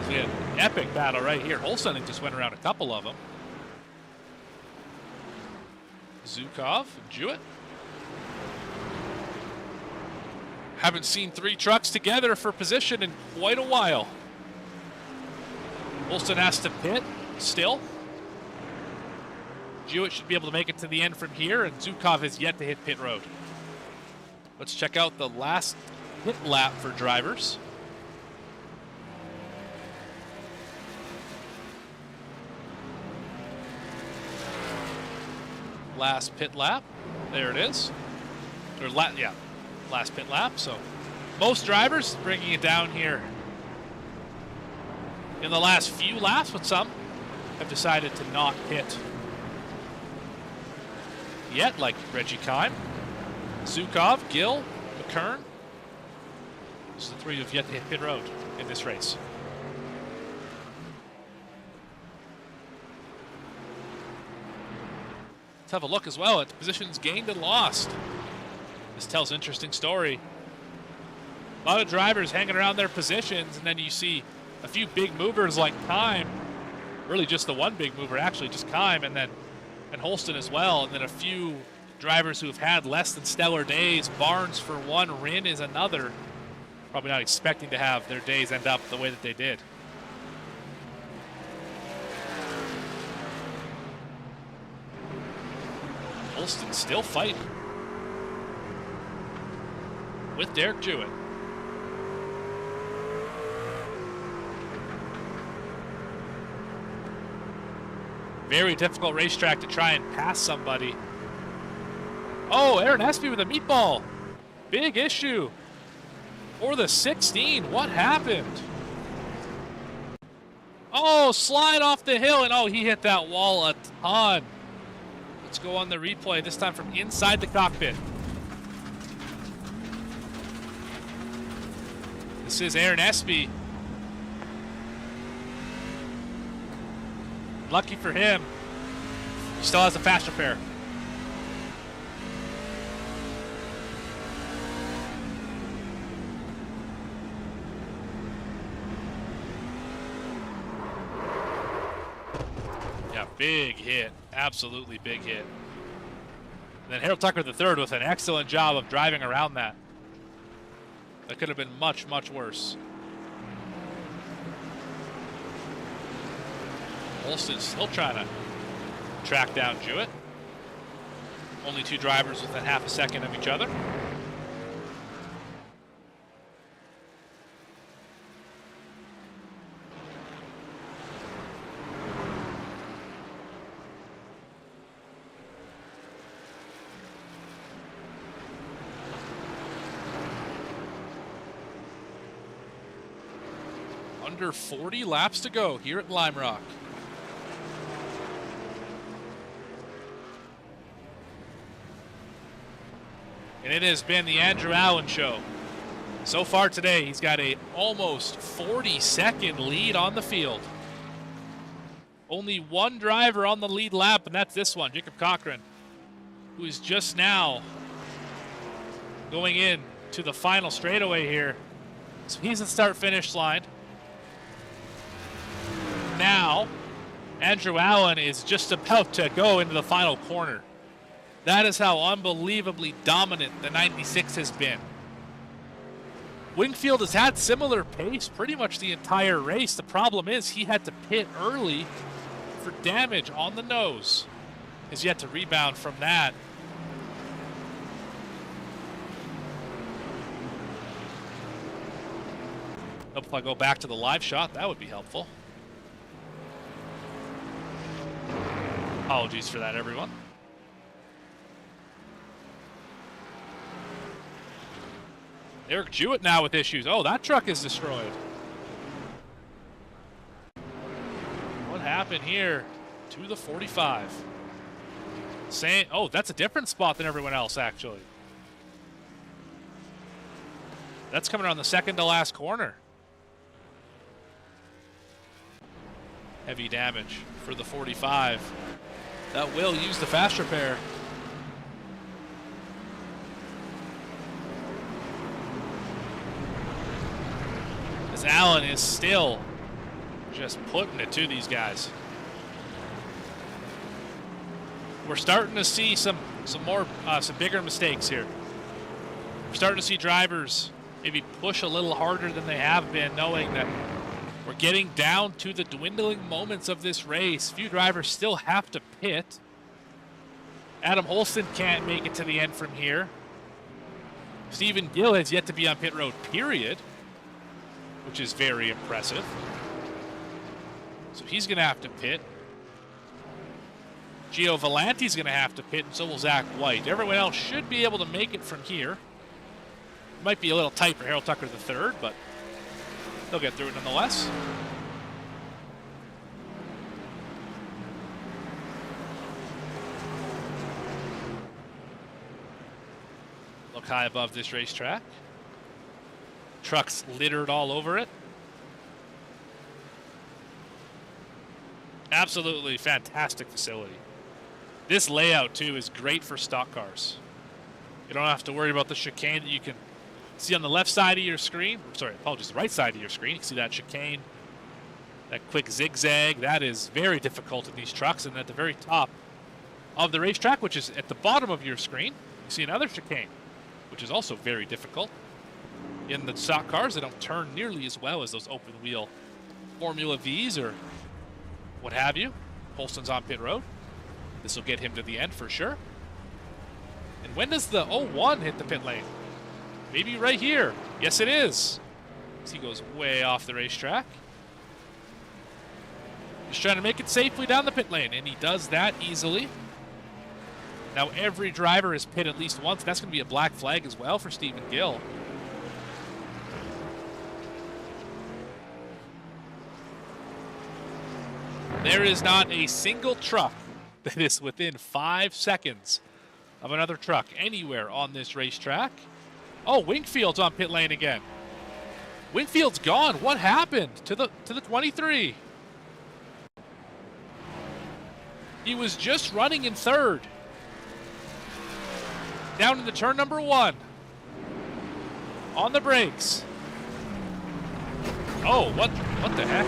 We had an epic battle right here. Holstein just went around a couple of them. Zukov and Jewett. Haven't seen 3 trucks together for position in quite a while. Holstein has to pit still. Jewett should be able to make it to the end from here, and Zukov has yet to hit pit road. Let's check out the last pit lap for drivers. Last pit lap. There it is. Or last pit lap. So most drivers bringing it down here in the last few laps, but some have decided to not pit yet, like Reggie Kime, Zukov, Gill, McKern. Those are the 3 who have yet to hit pit road in this race. Let's have a look as well at the positions gained and lost. This tells an interesting story. A lot of drivers hanging around their positions, and then you see a few big movers like Kime. Really just the one big mover, actually, just Kime, and Holstein as well. And then a few drivers who have had less than stellar days. Barnes for one, Rinn is another. Probably not expecting to have their days end up the way that they did. Holston still fighting with Derek Jewett. Very difficult racetrack to try and pass somebody. Oh, Aaron Espy with a meatball. Big issue for the 16. What happened? Oh, slide off the hill, and oh, he hit that wall a ton. Let's go on the replay, this time from inside the cockpit. This is Aaron Espy. Lucky for him, he still has a fast repair. Yeah, big hit, absolutely big hit. And then Harold Tucker III with an excellent job of driving around that. That could have been much, much worse. Olson's still trying to track down Jewett. Only two drivers within half a second of each other. Under 40 laps to go here at Lime Rock. And it has been the Andrew Allen show. So far today, he's got a almost 40-second lead on the field. Only one driver on the lead lap, and that's this one, Jacob Cochran, who is just now going in to the final straightaway here. So he's the start-finish line. Now, Andrew Allen is just about to go into the final corner. That is how unbelievably dominant the 96 has been. Wingfield has had similar pace pretty much the entire race. The problem is he had to pit early for damage on the nose. Has yet to rebound from that. Hope if I go back to the live shot, that would be helpful. Apologies for that, everyone. Eric Jewett now with issues. Oh, that truck is destroyed. What happened here to the 45? Oh, that's a different spot than everyone else, actually. That's coming around the second to last corner. Heavy damage for the 45. That will use the fast repair. As Allen is still just putting it to these guys. We're starting to see some bigger mistakes here. We're starting to see drivers maybe push a little harder than they have been, knowing that we're getting down to the dwindling moments of this race. Few drivers still have to pit. Adam Holston can't make it to the end from here. Stephen Gill has yet to be on pit road, period, which is very impressive. So he's going to have to pit. Gio Volanti's going to have to pit, and so will Zach White. Everyone else should be able to make it from here. Might be a little tight for Harold Tucker III, but they'll get through it nonetheless. Look high above this racetrack. Trucks littered all over it. Absolutely fantastic facility. This layout, too, is great for stock cars. You don't have to worry about the chicane that you can see on the left side of your screen. Sorry, apologies, the right side of your screen. You can see that chicane, that quick zigzag. That is very difficult in these trucks. And at the very top of the racetrack, which is at the bottom of your screen, you see another chicane, which is also very difficult. In the stock cars, they don't turn nearly as well as those open wheel Formula Vs or what have you. Holston's on pit road. This will get him to the end for sure. And when does the 01 hit the pit lane? Maybe right here. Yes, it is. He goes way off the racetrack. Just trying to make it safely down the pit lane, and he does that easily. Now every driver is pit at least once. That's going to be a black flag as well for Stephen Gill. There is not a single truck that is within 5 seconds of another truck anywhere on this racetrack. Oh, Wingfield's on pit lane again. Wingfield's gone. What happened to the 23? He was just running in third. Down into turn number 1. On the brakes. Oh, what the heck?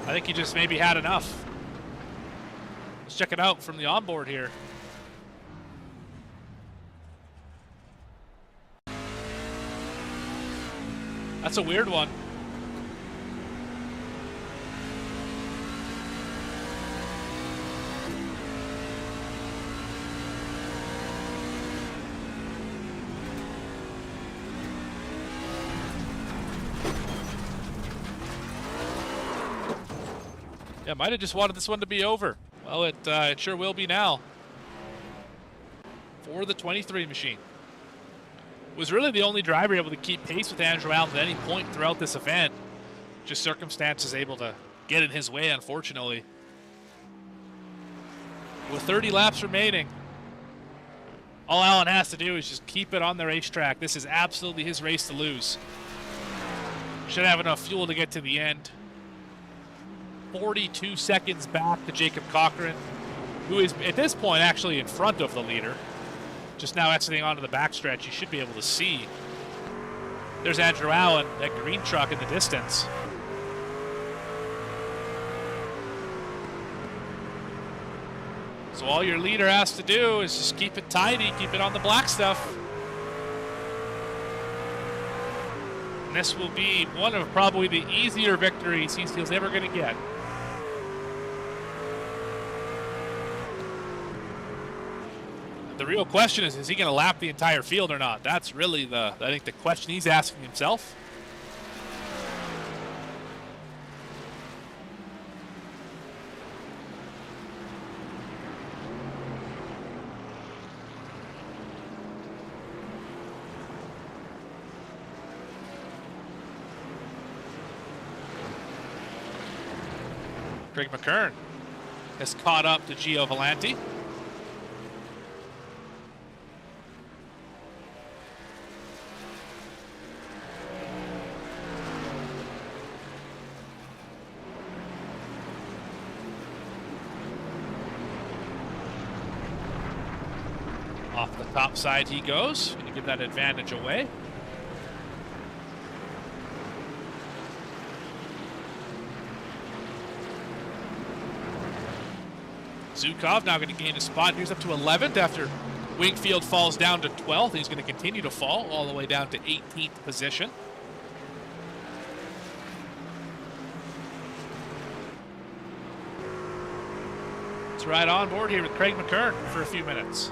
I think he just maybe had enough. Let's check it out from the onboard here. That's a weird one. Yeah, might have just wanted this one to be over. Well, it sure will be now. For the 23 machine. Was really the only driver able to keep pace with Andrew Allen at any point throughout this event. Just circumstances able to get in his way, unfortunately. With 30 laps remaining, all Allen has to do is just keep it on the racetrack. This is absolutely his race to lose. Should have enough fuel to get to the end. 42 seconds back to Jacob Cochran, who is at this point actually in front of the leader. Just now exiting onto the backstretch, you should be able to see. There's Andrew Allen, that green truck in the distance. So all your leader has to do is just keep it tidy, keep it on the black stuff. And this will be one of probably the easier victories he's ever going to get. The real question is he going to lap the entire field or not? That's really I think the question he's asking himself. Craig McKern has caught up to Gio Volanti. Off the top side he goes. Going to give that advantage away. Zukov now going to gain a spot. He's up to 11th after Wingfield falls down to 12th. He's going to continue to fall all the way down to 18th position. Let's ride on board here with Craig McKern for a few minutes.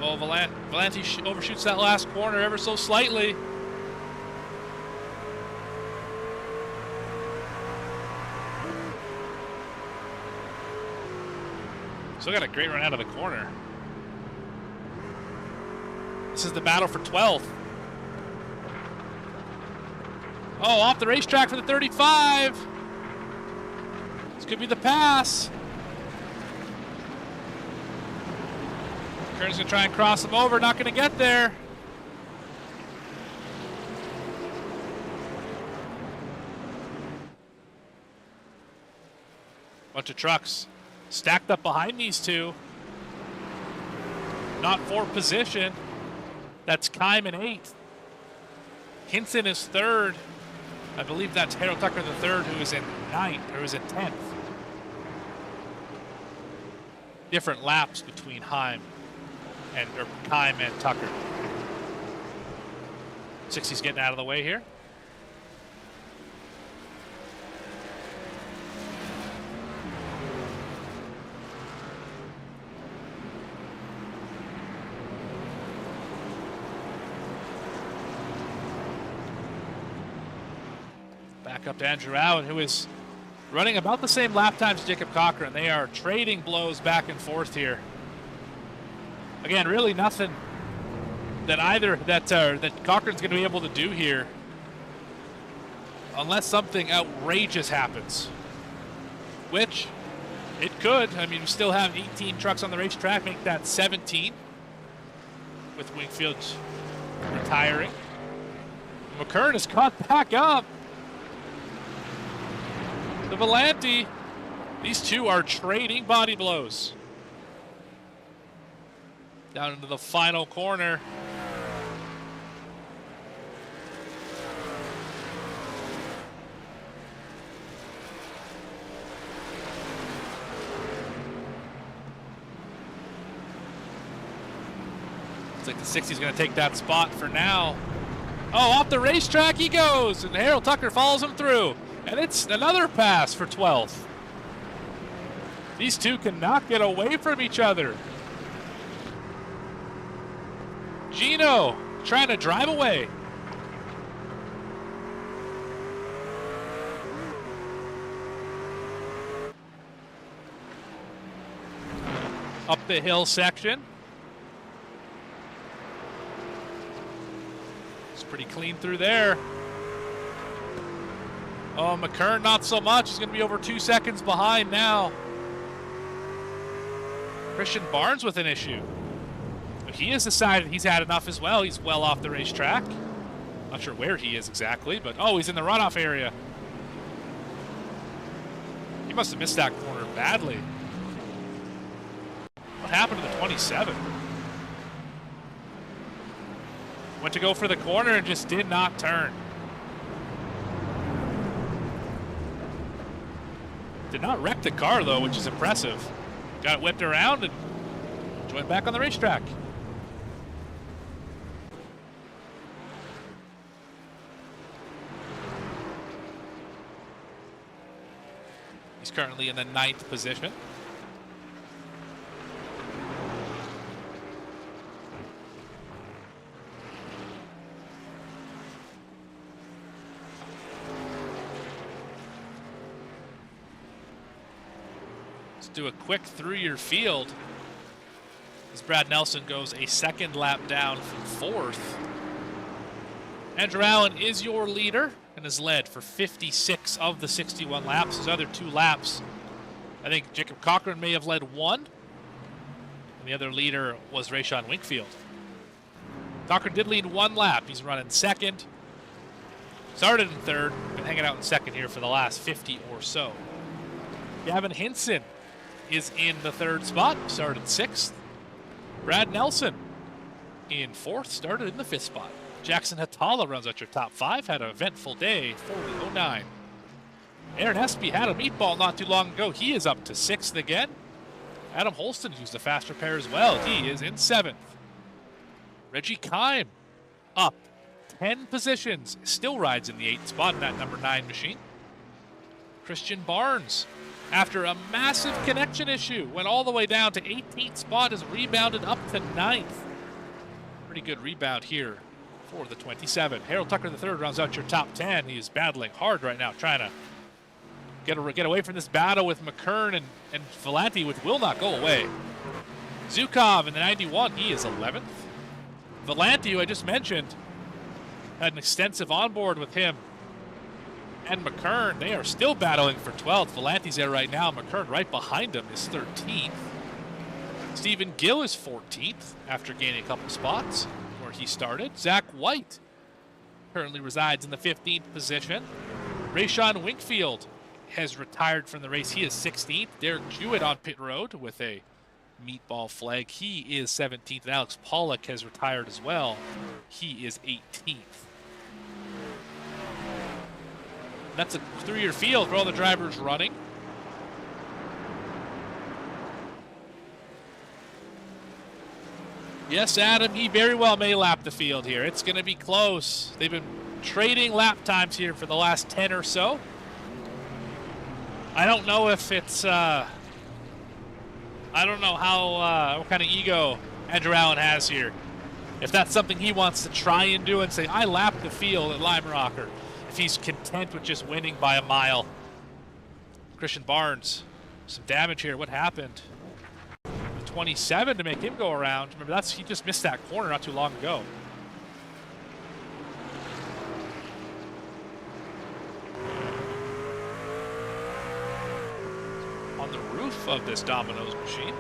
Oh, Volanti overshoots that last corner ever so slightly. Still got a great run out of the corner. This is the battle for 12th. Oh, off the racetrack for the 35. This could be the pass. Kern's going to try and cross him over, not going to get there. Bunch of trucks stacked up behind these two. Not for position. That's Kime in 8th. Hinson is 3rd. I believe that's Harold Tucker the 3rd, who is in 9th, or is in 10th. Different laps between Kime and Tucker. 60's getting out of the way here. Back up to Andrew Allen, who is running about the same lap times as Jacob Cochran. They are trading blows back and forth here. Again, really nothing that that Cochran's going to be able to do here, unless something outrageous happens, which it could. I mean, we still have 18 trucks on the racetrack, make that 17, with Wingfield retiring. McKern has caught back up. The Volante, these two are trading body blows. Down into the final corner. Looks like the 60's going to take that spot for now. Oh, off the racetrack he goes, and Harold Tucker follows him through. And it's another pass for 12th. These two cannot get away from each other. Gino trying to drive away. Up the hill section. It's pretty clean through there. Oh, McKern, not so much. He's going to be over 2 seconds behind now. Christian Barnes with an issue. He has decided he's had enough as well. He's well off the racetrack. Not sure where he is exactly, but oh, he's in the runoff area. He must have missed that corner badly. What happened to the 27? Went to go for the corner and just did not turn. Did not wreck the car, though, which is impressive. Got it whipped around and joined back on the racetrack. He's currently in the 9th position. Do a quick through your field as Brad Nelson goes a second lap down from 4th. Andrew Allen is your leader and has led for 56 of the 61 laps. His other 2 laps, I think Jacob Cochran may have led 1, and the other leader was Rayshon Wingfield. Cochran did lead 1 lap. He's running 2nd. Started in 3rd, been hanging out in 2nd here for the last 50 or so. Gavin Hinson is in the 3rd spot, started 6th. Brad Nelson in 4th, started in the 5th spot. Jackson Hatala runs out your top 5, had an eventful day, 40.09. Aaron Espy had a meatball not too long ago. He is up to 6th again. Adam Holston used a faster pair as well. He is in 7th. Reggie Kime up 10 positions, still rides in the 8th spot in that number 9 machine. Christian Barnes, after a massive connection issue, went all the way down to 18th spot, has rebounded up to 9th. Pretty good rebound here for the 27. Harold Tucker III rounds out your top 10. He is battling hard right now, trying to get away from this battle with McKern and Volante, which will not go away. Zukov in the 91, he is 11th. Volante, who I just mentioned, had an extensive onboard with him and McKern. They are still battling for 12th. Volante's there right now. McKern right behind him is 13th. Stephen Gill is 14th after gaining a couple spots where he started. Zach White currently resides in the 15th position. Rayshon Wingfield has retired from the race. He is 16th. Derek Jewett on pit road with a meatball flag. He is 17th. And Alex Pollock has retired as well. He is 18th. That's a through-year field for all the drivers running. Yes, Adam, he very well may lap the field here. It's going to be close. They've been trading lap times here for the last 10 or so. I don't know if it's, I don't know how, what kind of ego Andrew Allen has here. If that's something he wants to try and do and say, I lapped the field at Lime Rock, or if he's content with just winning by a mile. Christian Barnes, some damage here. What happened? 27 to make him go around. Remember, he just missed that corner not too long ago. On the roof of this Domino's machine.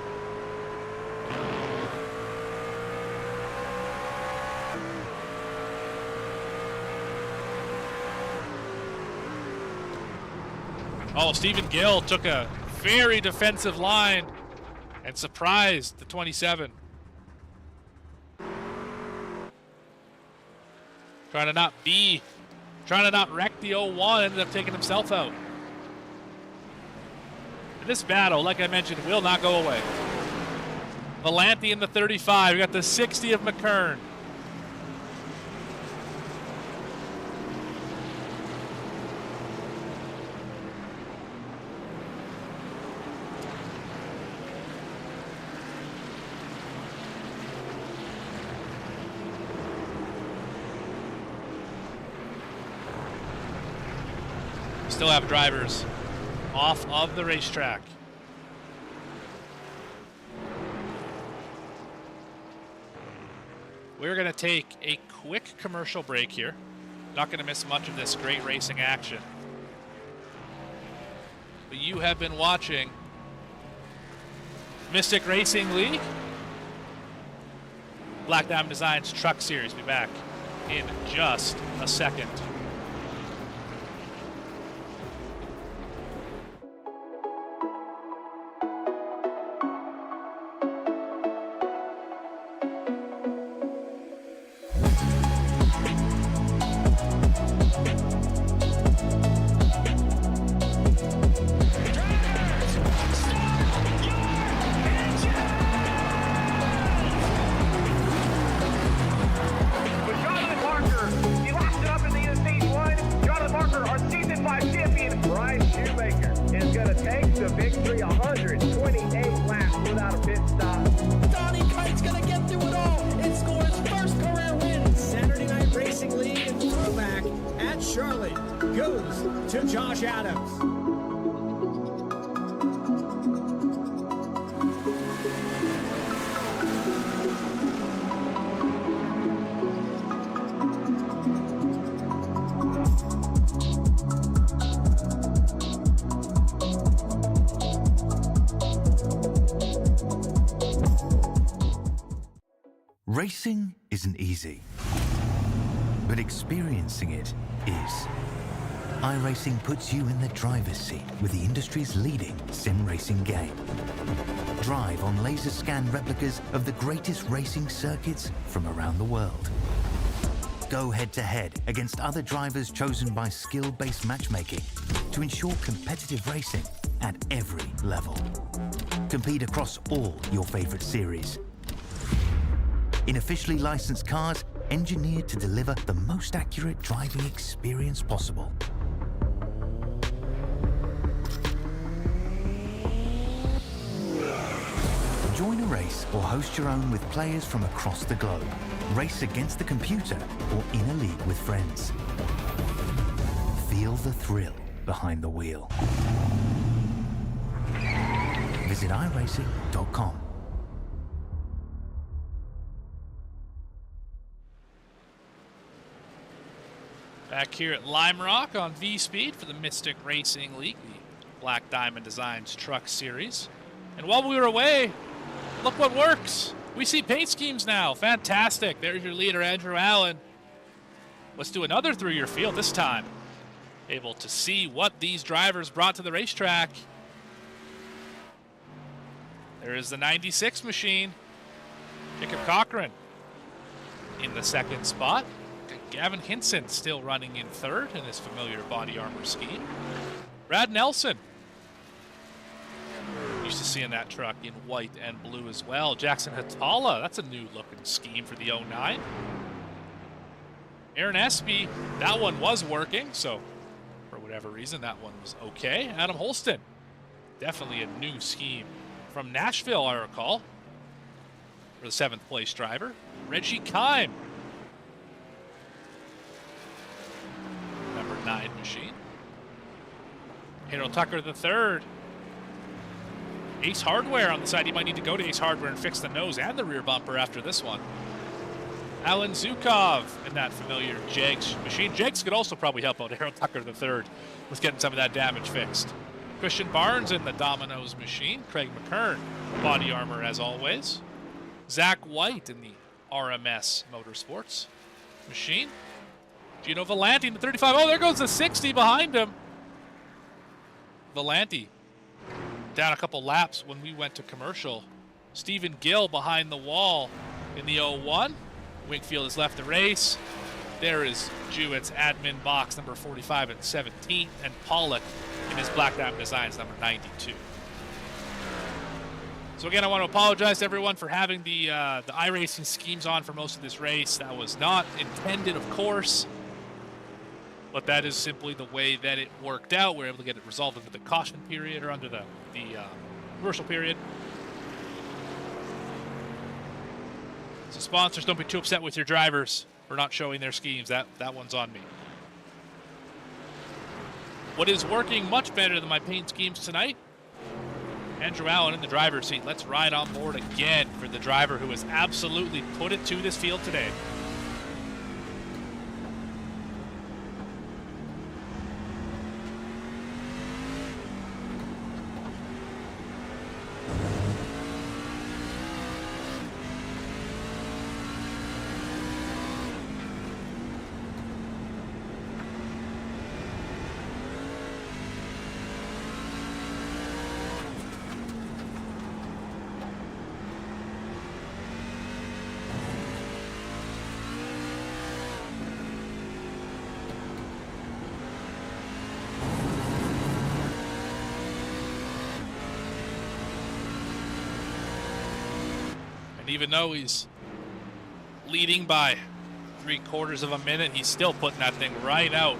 Oh, Stephen Gill took a very defensive line and surprised the 27. Trying to not wreck the 01, ended up taking himself out. And this battle, like I mentioned, will not go away. Valenti in the 35. We got the 60 of McKern. Still have drivers off of the racetrack. We're going to take a quick commercial break here. Not going to miss much of this great racing action. But you have been watching Mystic Racing League, Black Diamond Designs Truck Series. Be back in just a second. Racing isn't easy, but experiencing it is. iRacing puts you in the driver's seat with the industry's leading sim racing game. Drive on laser scan replicas of the greatest racing circuits from around the world. Go head-to-head against other drivers chosen by skill-based matchmaking to ensure competitive racing at every level. Compete across all your favorite series. In officially licensed cars, engineered to deliver the most accurate driving experience possible. Join a race or host your own with players from across the globe. Race against the computer or in a league with friends. Feel the thrill behind the wheel. Visit iRacing.com. Back here at Lime Rock on VSPEED for the Mystic Racing League, the Black Diamond Designs Truck Series. And while we were away, look what works. We see paint schemes now. Fantastic. There's your leader, Andrew Allen. Let's do another through your field this time. Able to see what these drivers brought to the racetrack. There is the 96 machine. Jacob Cochran in the second spot. Gavin Hinson still running in third in his familiar body armor scheme. Brad Nelson. You used to seeing that truck in white and blue as well. Jackson Hatala, that's a new looking scheme for the 09. Aaron Espy, that one was working, so for whatever reason, that one was okay. Adam Holston, definitely a new scheme from Nashville, I recall, for the 7th place driver. Reggie Kime, number 9 machine. Harold Tucker the 3rd. Ace Hardware on the side. He might need to go to Ace Hardware and fix the nose and the rear bumper after this one. Alan Zukov in that familiar Jegs machine. Jegs could also probably help out Harold Tucker the 3rd with getting some of that damage fixed. Christian Barnes in the Domino's machine. Craig McKern, body armor as always. Zach White in the RMS Motorsports machine. Gino Volanti in the 35. Oh, there goes the 60 behind him. Volanti down a couple laps when we went to commercial. Stephen Gill behind the wall in the 01. Wingfield has left the race. There is Jewett's admin box number 45 and 17, and Pollock in his Black Diamond Designs number 92. So again, I want to apologize to everyone for having the iRacing schemes on for most of this race. That was not intended, of course, but that is simply the way that it worked out. We were able to get it resolved under the caution period or under the commercial period. So sponsors, don't be too upset with your drivers for not showing their schemes. That one's on me. What is working much better than my paint schemes tonight? Andrew Allen in the driver's seat. Let's ride on board again for the driver who has absolutely put it to this field today. Even though he's leading by 3/4 of a minute, he's still putting that thing right out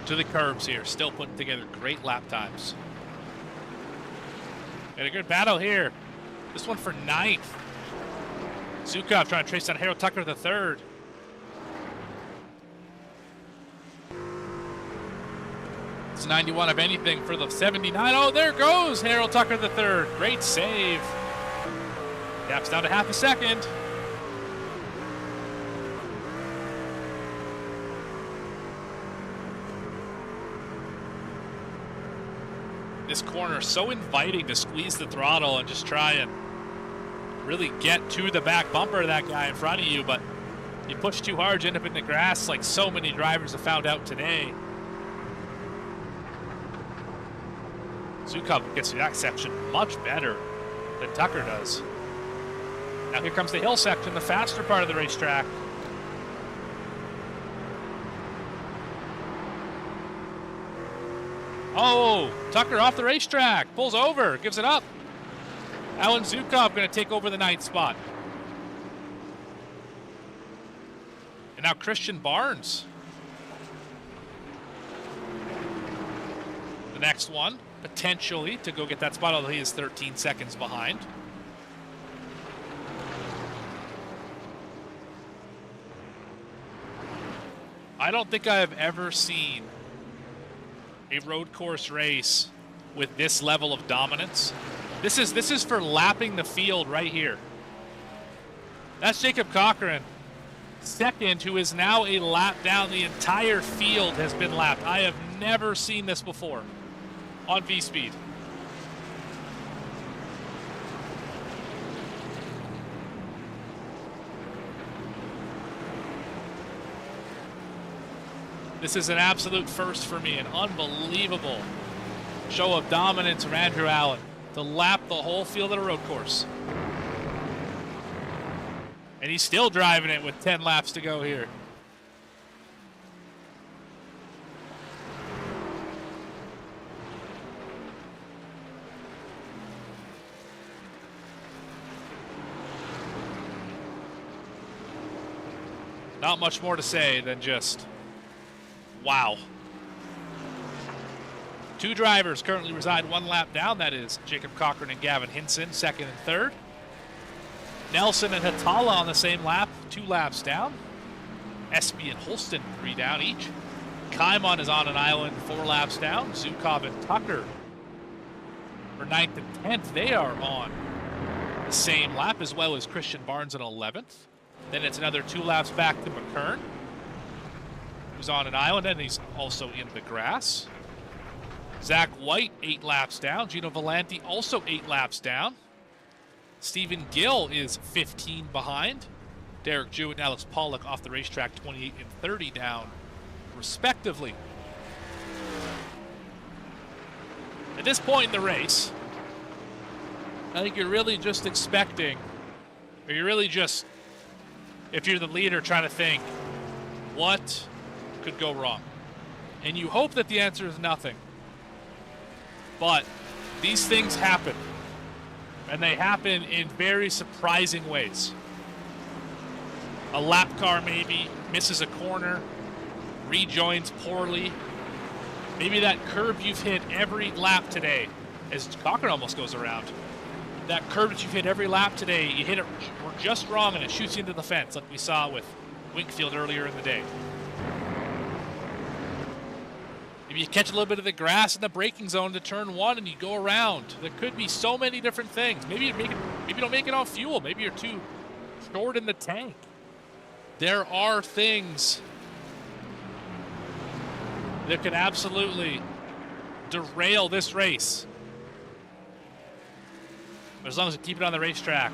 to the curbs here. Still putting together great lap times. And a good battle here. This one for 9th. Zukov trying to trace down Harold Tucker the 3rd. It's 91 of anything for the 79. Oh, there goes Harold Tucker the 3rd. Great save. Gap's down to half a second. This corner so inviting to squeeze the throttle and just try and really get to the back bumper of that guy in front of you, but you push too hard, you end up in the grass like so many drivers have found out today. Zukov gets through that section much better than Tucker does. Now here comes the hill section, the faster part of the racetrack. Oh, Tucker off the racetrack, pulls over, gives it up. Alan Zukov going to take over the 9th spot. And now Christian Barnes. The next one, potentially, to go get that spot, although he is 13 seconds behind. I don't think I have ever seen a road course race with this level of dominance. This is for lapping the field right here. That's Jacob Cochran, 2nd, who is now a lap down. The entire field has been lapped. I have never seen this before on VSPEED. This is an absolute first for me, an unbelievable show of dominance from Andrew Allen to lap the whole field at a road course. And he's still driving it with 10 laps to go here. Not much more to say than just, wow. 2 drivers currently reside 1 lap down. That is Jacob Cochran and Gavin Hinson, 2nd and 3rd. Nelson and Hatala on the same lap, 2 laps down. Espy and Holston, 3 down each. Kaimon is on an island, 4 laps down. Zukov and Tucker for 9th and 10th. They are on the same lap, as well as Christian Barnes in 11th. Then it's another 2 laps back to McKern, who's on an island, and he's also in the grass. Zach White, 8 laps down. Gino Volanti also 8 laps down. Stephen Gill is 15 behind. Derek Jewett and Alex Pollock off the racetrack, 28 and 30 down, respectively. At this point in the race, I think you're really just expecting, or you're really just, if you're the leader, trying to think, what could go wrong? And you hope that the answer is nothing. But these things happen, and they happen in very surprising ways. A lap car maybe misses a corner, rejoins poorly. Maybe that curb you've hit every lap today, as Cochran almost goes around. That curb that you've hit every lap today, you hit it just wrong and it shoots you into the fence, like we saw with Winkfield earlier in the day. Maybe you catch a little bit of the grass in the braking zone to turn 1 and you go around. There could be so many different things. Maybe you don't make it on fuel. Maybe you're too short in the tank. There are things that could absolutely derail this race. But as long as you keep it on the racetrack,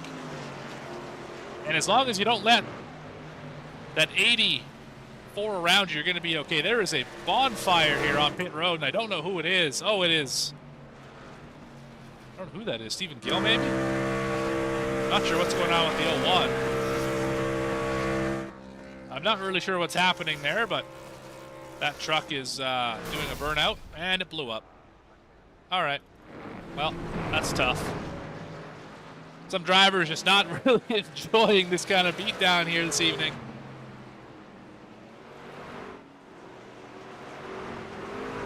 and as long as you don't let that 84 around you, you're going to be okay. There is a bonfire here on pit road, and I don't know who it is. Oh, it is. I don't know who that is. Stephen Gill, maybe? Not sure what's going on with the 01. I'm not really sure what's happening there, but that truck is doing a burnout, and it blew up. All right. Well, that's tough. Some drivers just not really enjoying this kind of beatdown here this evening.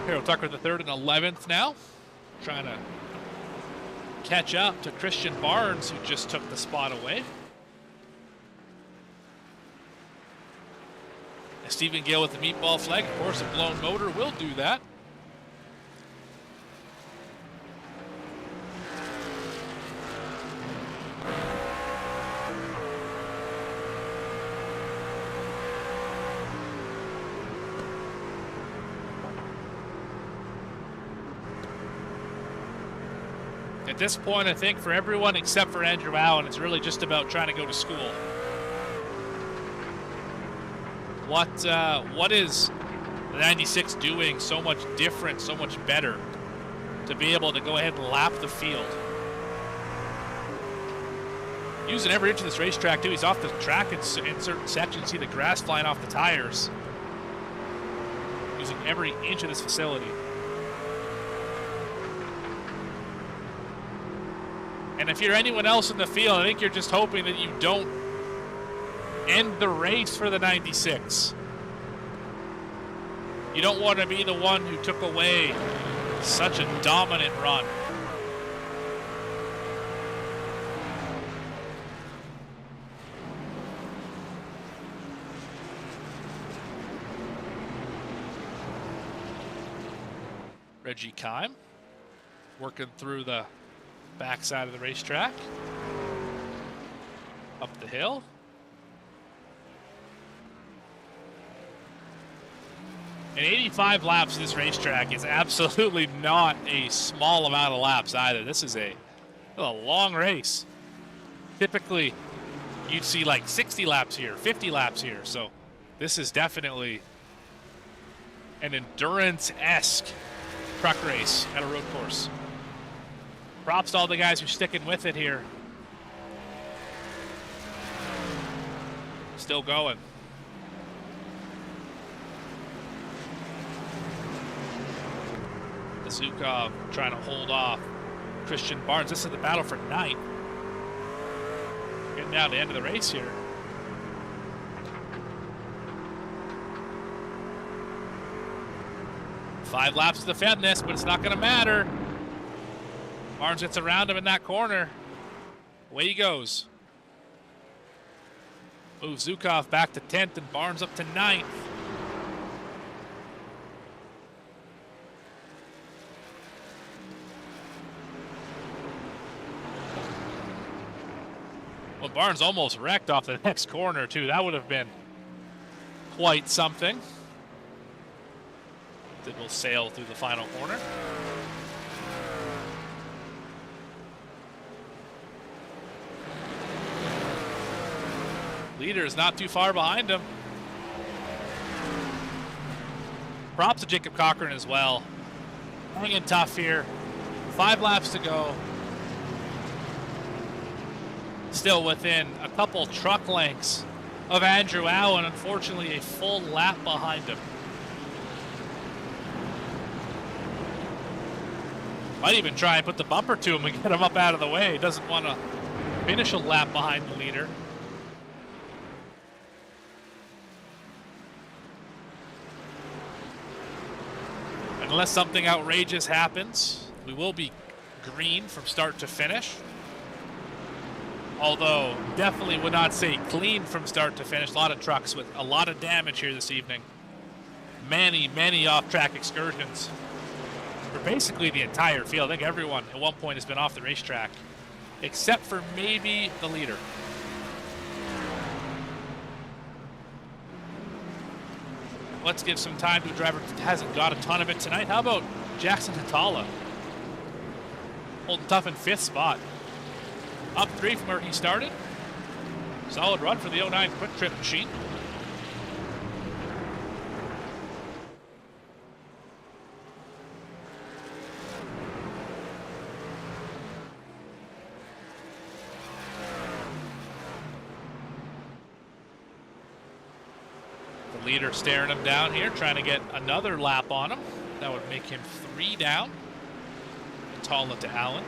Harold Tucker the 3rd and 11th now, trying to catch up to Christian Barnes, who just took the spot away. And Stephen Gill with the meatball flag. Of course, a blown motor will do that. At this point, I think for everyone except for Andrew Allen, it's really just about trying to go to school. What is the 96 doing so much different, so much better to be able to go ahead and lap the field? Using every inch of this racetrack, too. He's off the track in certain sections. See the grass flying off the tires. Using every inch of this facility. And if you're anyone else in the field, I think you're just hoping that you don't end the race for the 96. You don't want to be the one who took away such a dominant run. Reggie Kime working through the backside of the racetrack, up the hill. And 85 laps of this racetrack is absolutely not a small amount of laps either. This is a long race. Typically, you'd see like 60 laps here, 50 laps here. So this is definitely an endurance-esque truck race at a road course. Props to all the guys who are sticking with it here. Still going. Zukov trying to hold off Christian Barnes. This is the battle for 9th. Getting down to the end of the race here. 5 laps to defend this, but it's not going to matter. Barnes gets around him in that corner. Away he goes. Moves Zukov back to 10th and Barnes up to 9th. Well, Barnes almost wrecked off the next corner, too. That would have been quite something. It will sail through the final corner. Leader is not too far behind him. Props to Jacob Cochran as well. Hanging tough here. 5 laps to go. Still within a couple truck lengths of Andrew Allen. Unfortunately, a full lap behind him. Might even try and put the bumper to him and get him up out of the way. He doesn't want to finish a lap behind the leader. Unless something outrageous happens, we will be green from start to finish. Although, definitely would not say clean from start to finish. A lot of trucks with a lot of damage here this evening. Many off-track excursions for basically the entire field. I think everyone at one point has been off the racetrack, except for maybe the leader. Let's give some time to a driver who hasn't got a ton of it tonight. How about Jackson Hatala? Holding tough in 5th spot. Up 3 from where he started. Solid run for the 09 Quick Trip machine. The leader staring him down here, trying to get another lap on him. That would make him 3 down. Hatala to Allen.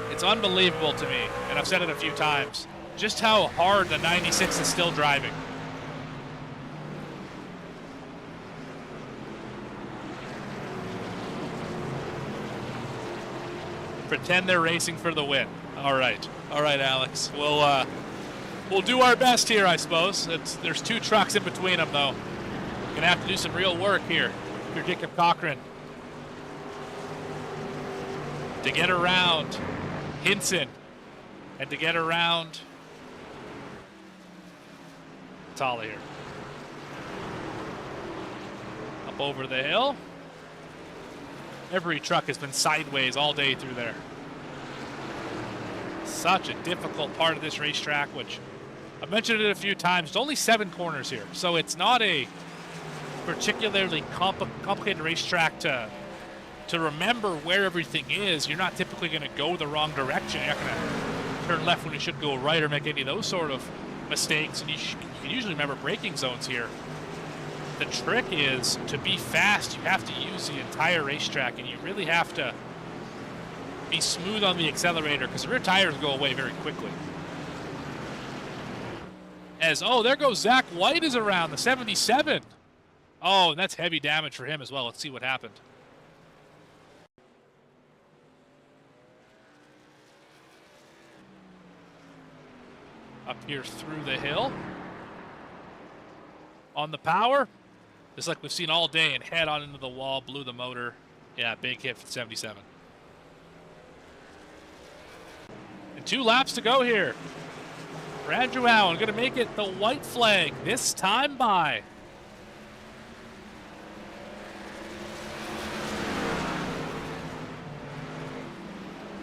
It's unbelievable to me, and I've said it a few times, just how hard the 96 is still driving. Pretend they're racing for the win. All right, Alex. We'll do our best here, I suppose. There's 2 trucks in between them, though. Gonna have to do some real work here. You're Jacob Cochran to get around Hinson, and to get around Hatala here. Up over the hill. Every truck has been sideways all day through there. Such a difficult part of this racetrack, which I've mentioned it a few times. It's only 7 corners here, so it's not a particularly complicated racetrack to remember where everything is. You're not typically going to go the wrong direction. You're not going to turn left when you should go right or make any of those sort of mistakes. And you can usually remember braking zones here. The trick is to be fast. You have to use the entire racetrack, and you really have to be smooth on the accelerator because the rear tires go away very quickly. There goes Zach White is around, the 77. Oh, and that's heavy damage for him as well. Let's see what happened. Up here through the hill. On the power. Just like we've seen all day, and head on into the wall, blew the motor. Yeah, big hit for the 77. And 2 laps to go here. For Andrew Allen, going to make it the white flag, this time by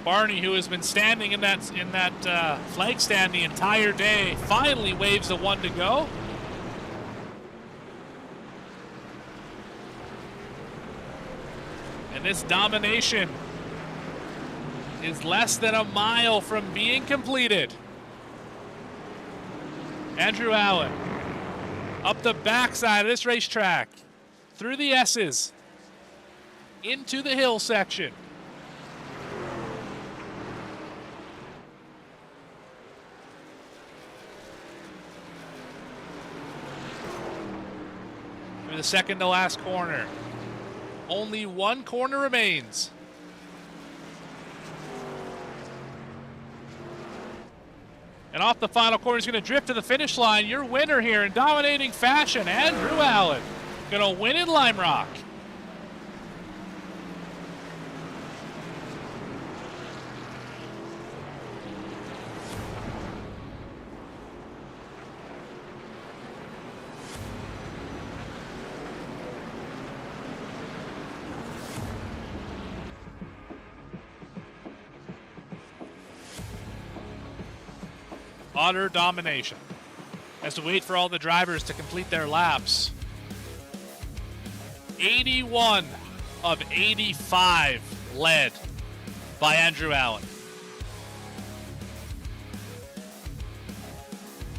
Barney, who has been standing in that flag stand the entire day, finally waves the 1 to go. And this domination is less than a mile from being completed. Andrew Allen up the backside of this racetrack, through the S's, into the hill section. through the second to last corner. Only one corner remains. And off the final corner, he's going to drift to the finish line. Your winner here in dominating fashion, Andrew Allen. Going to win in Lime Rock. Utter domination. As we wait for all the drivers to complete their laps. 81 of 85 led by Andrew Allen.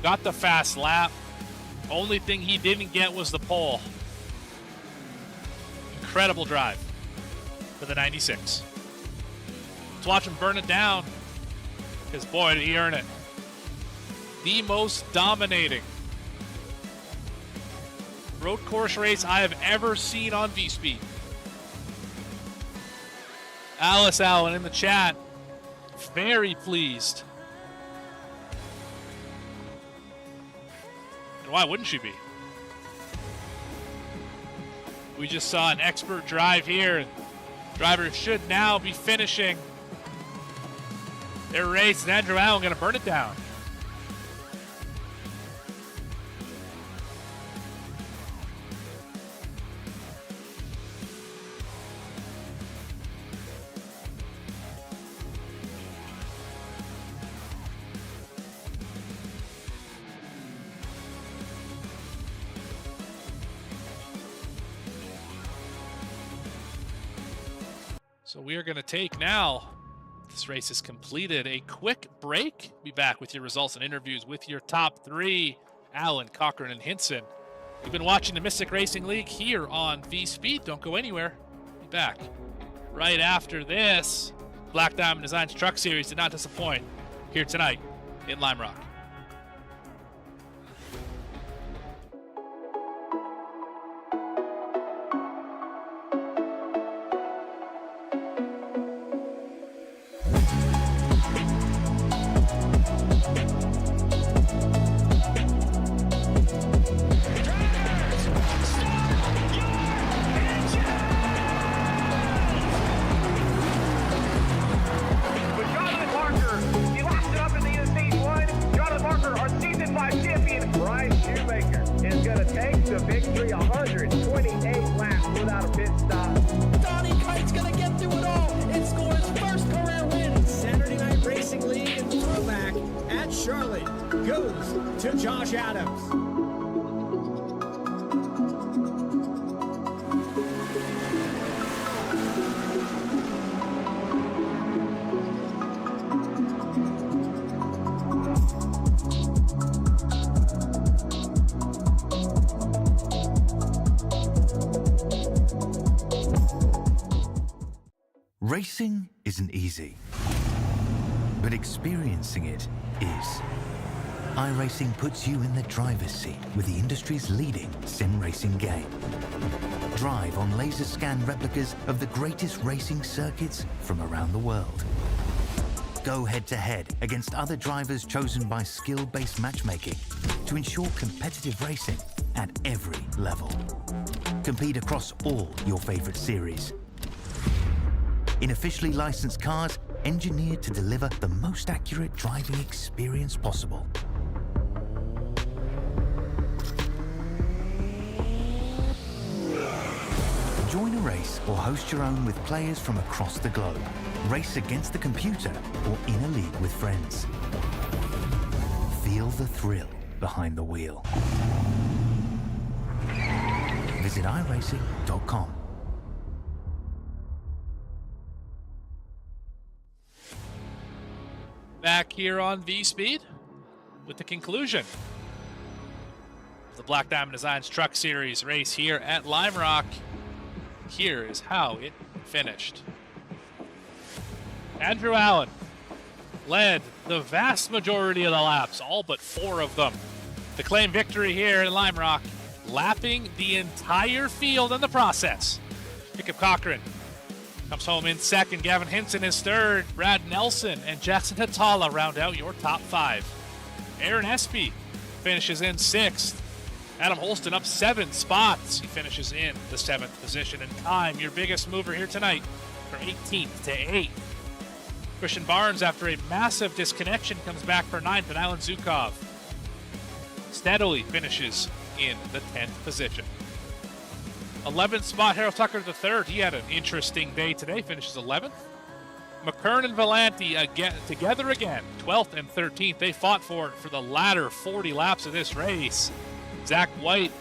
Got the fast lap. Only thing he didn't get was the pole. Incredible drive for the 96. Let's watch him burn it down, because boy, did he earn it. The most dominating road course race I have ever seen on VSPEED. Alice Allen in the chat, very pleased. And why wouldn't she be? We just saw an expert drive here, and drivers should now be finishing their race, and Andrew Allen going to burn it down. So we are going to take now, this race is completed, a quick break. Be back with your results and interviews with your top three, Allen, Cochran, and Hinson. You've been watching the Mystic Racing League here on VSPEED. Don't go anywhere. Be back right after this. Black Diamond Designs Truck Series did not disappoint here tonight in Lime Rock. Racing isn't easy, but experiencing it is. iRacing puts you in the driver's seat with the industry's leading sim racing game. Drive on laser scan replicas of the greatest racing circuits from around the world. Go head-to-head against other drivers chosen by skill-based matchmaking to ensure competitive racing at every level. Compete across all your favorite series. In officially licensed cars, engineered to deliver the most accurate driving experience possible. Join a race or host your own with players from across the globe. Race against the computer or in a league with friends. Feel the thrill behind the wheel. Visit iRacing.com. Back here on VSPEED with the conclusion of the Black Diamond Designs Truck Series race here at Lime Rock. Here is how it finished. Andrew Allen led the vast majority of the laps, all but 4 of them, to claim victory here in Lime Rock. lapping the entire field in the process. Jacob Cochran comes home in second. Gavin Hinson is third. Brad Nelson and Jackson Hatala round out your top 5. Aaron Espy finishes in 6th. Adam Holston up 7 spots. He finishes in the 7th position. And time, your biggest mover here tonight, from 18th to 8th. Christian Barnes, after a massive disconnection, comes back for 9th. And Alan Zukov steadily finishes in the 10th position. 11th spot, Harold Tucker III. He had an interesting day today, finishes 11th. McKern and Valenti together again, 12th and 13th. They fought for it for the latter 40 laps of this race. Zach White,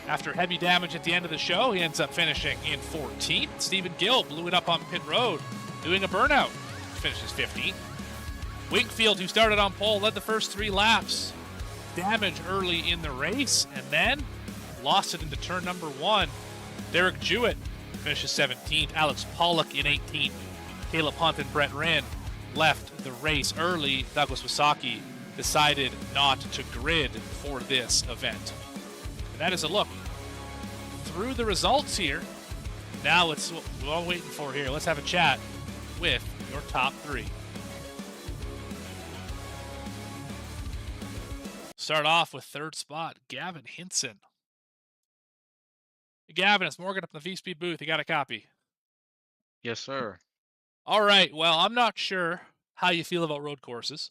after heavy damage at the end of the show, he ends up finishing in 14th. Stephen Gill blew it up on pit road, doing a burnout, finishes 15th. Wingfield, who started on pole, led the first 3 laps. Damage early in the race, and then lost it into turn number 1. Derek Jewett finishes 17th. Alex Pollock in 18th. Caleb Hunt and Brett Wren left the race early. Douglas Wasaki decided not to grid for this event. And that is a look through the results here. Now it's what we're all waiting for here. Let's have a chat with your top 3. Start off with 3rd spot, Gavin Hinson. Gavin, it's Morgan up in the VSPEED booth. You got a copy? Yes, sir. All right. Well, I'm not sure how you feel about road courses,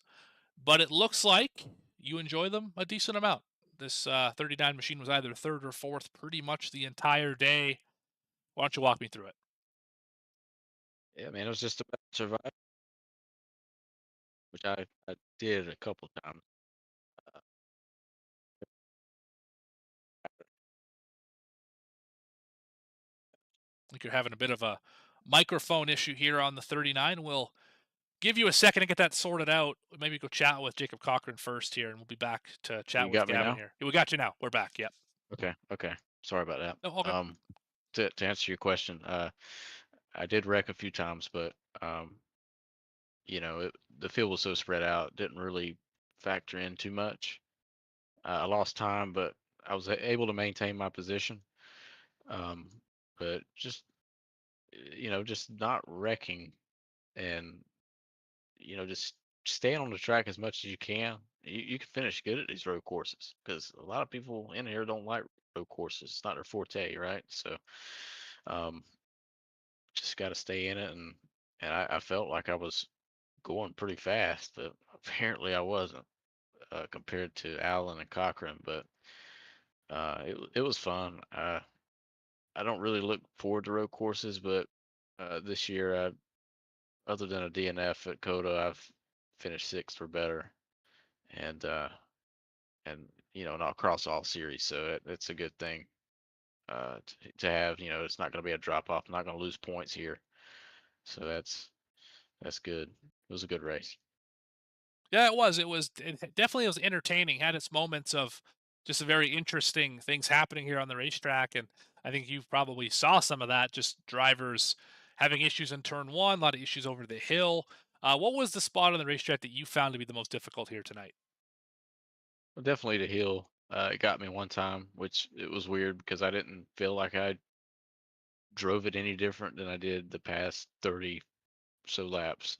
but it looks like you enjoy them a decent amount. This 39 machine was either 3rd or 4th pretty much the entire day. Why don't you walk me through it? Yeah, man, it was just about survival, which I did a couple times. I think you're having a bit of a microphone issue here on the 39. We'll give you a second to get that sorted out. Maybe go chat with Jacob Cochran first here, and we'll be back to chat You with got me Gavin now? here. We got you now. We're back. Yep. Okay. Sorry about that. No, all good. To answer your question, I did wreck a few times, but the field was so spread out, didn't really factor in too much. I lost time, but I was able to maintain my position. But just just not wrecking and just staying on the track as much as you can. You can finish good at these road courses because a lot of people in here don't like road courses. It's not their forte, right? So, um, just got to stay in it, and I felt like I was going pretty fast, but apparently I wasn't compared to Allen and Cochran. But it was fun. I don't really look forward to road courses, but this year, other than a DNF at Coda, I've finished 6th or better, and not across all series, so it's a good thing to have. It's not going to be a drop off. I'm not going to lose points here, so that's good. It was a good race. Yeah, it was. It definitely was entertaining. Had its moments of just very interesting things happening here on the racetrack, and I think you probably saw some of that. Just drivers having issues in turn 1, a lot of issues over the hill. What was the spot on the racetrack that you found to be the most difficult here tonight? Well, definitely the hill. It got me one time, which it was weird because I didn't feel like I drove it any different than I did the past 30 so laps.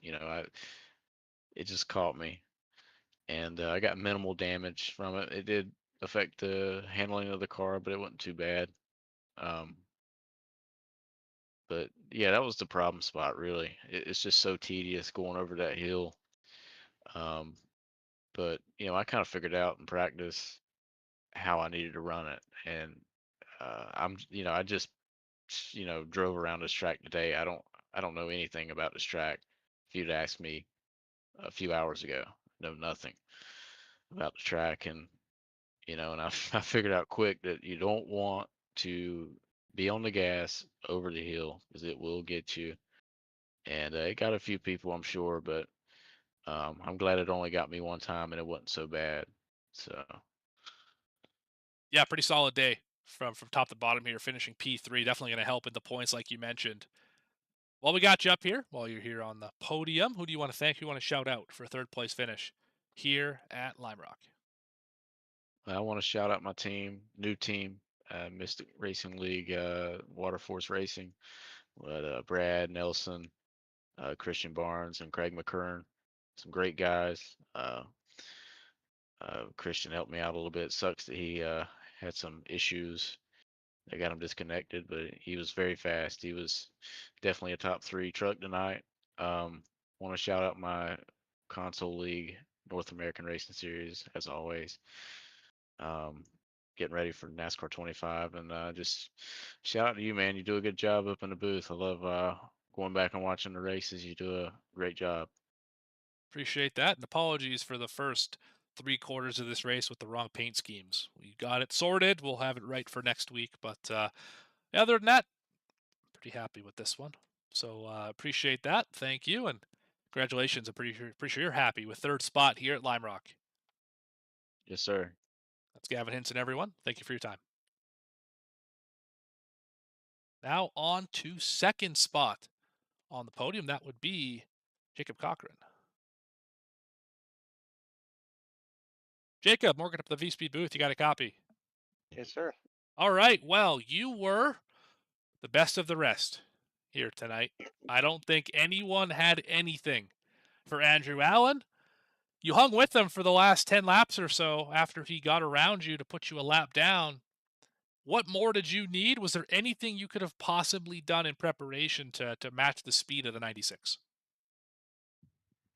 It just caught me, and I got minimal damage from it. It did affect the handling of the car, but it wasn't too bad. Um, but yeah, that was the problem spot. Really, it's just so tedious going over that hill. Um, but I kind of figured out in practice how I needed to run it, and I just drove around this track today. I don't know anything about this track. If you'd asked me a few hours ago, know nothing about the track, and I figured out quick that you don't want to be on the gas over the hill because it will get you. And it got a few people, I'm sure, but I'm glad it only got me one time and it wasn't so bad. So Yeah, pretty solid day from top to bottom here, finishing P3. Definitely going to help in the points like you mentioned. While we got you up here, while you're here on the podium, who do you want to thank? Who you want to shout out for a 3rd place finish here at Lime Rock? I want to shout out my team, new team, Mystic Racing League, Waterforce Racing, with Brad Nelson, Christian Barnes, and Craig McKern. Some great guys. Christian helped me out a little bit. Sucks that he had some issues that got him disconnected, but he was very fast. He was definitely a top three truck tonight. Want to shout out my console league, North American Racing Series, as always. Um, Getting ready for NASCAR 25, and just shout out to you, man. You do a good job up in the booth. I love going back and watching the races. You do a great job. Appreciate that. And apologies for the first 3/4 of this race with the wrong paint schemes. We got it sorted. We'll have it right for next week. But other than that, pretty happy with this one. So appreciate that. Thank you. And congratulations. I'm pretty sure you're happy with third spot here at Lime Rock. Yes, sir. That's Gavin Hinson, everyone. Thank you for your time. Now on to second spot on the podium. That would be Jacob Cochran. Jacob, Morgan up at the VSPEED booth. You got a copy? Yes, sir. All right. Well, you were the best of the rest here tonight. I don't think anyone had anything for Andrew Allen. You hung with him for the last 10 laps or so after he got around you to put you a lap down. What more did you need? Was there anything you could have possibly done in preparation to match the speed of the 96?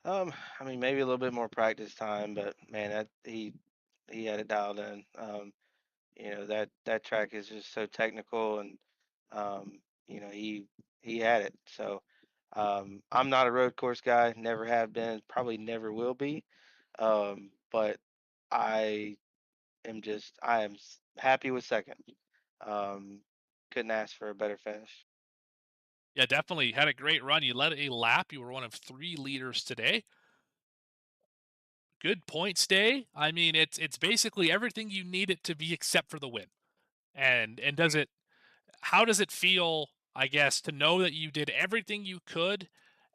I mean, maybe a little bit more practice time, but man, he had it dialed in. That track is just so technical, and he had it. So, I'm not a road course guy, never have been, probably never will be. But I I am happy with second. Um, couldn't ask for a better finish. Yeah, definitely had a great run. You led a lap. You were one of 3 leaders today. Good points day. I mean, it's basically everything you need it to be except for the win. And does it how does it feel, I guess, to know that you did everything you could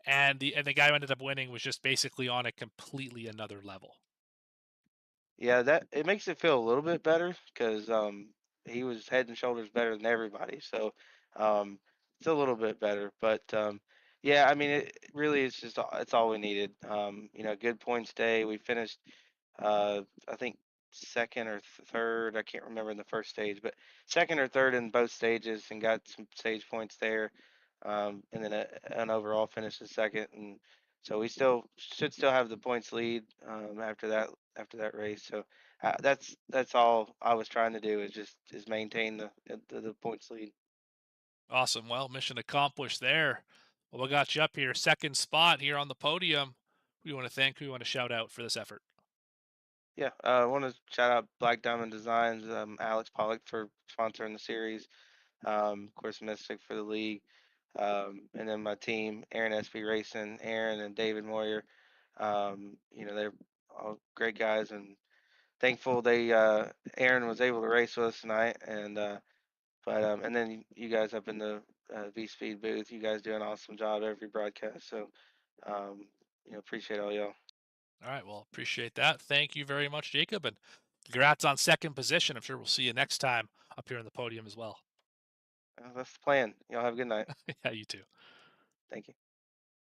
and the guy who ended up winning was just basically on a completely another level? Yeah, that it makes it feel a little bit better because he was head and shoulders better than everybody. So um, it's a little bit better. But yeah, I mean, it really is just it's all we needed. Good points day. We finished I think second or third. I can't remember in the first stage, but second or third in both stages and got some stage points there. And then an overall finish in second, and so we should still have the points lead after that race. So that's all I was trying to do is maintain the points lead. Awesome. Well, mission accomplished there. Well, we got you up here, second spot here on the podium. Who do you want to thank? Who do you want to shout out for this effort? Yeah, I want to shout out Black Diamond Designs, Alex Pollock for sponsoring the series. Of course, Mystic for the league, and then my team, Aaron SB Racing, Aaron and David Moyer. They're all great guys, and thankful Aaron was able to race with us tonight, and then you guys up in the V Speed booth, you guys do an awesome job every broadcast. So, appreciate all y'all. All right. Well, appreciate that. Thank you very much, Jacob. And congrats on second position. I'm sure we'll see you next time up here on the podium as well. That's the plan. Y'all have a good night. Yeah, you too. Thank you.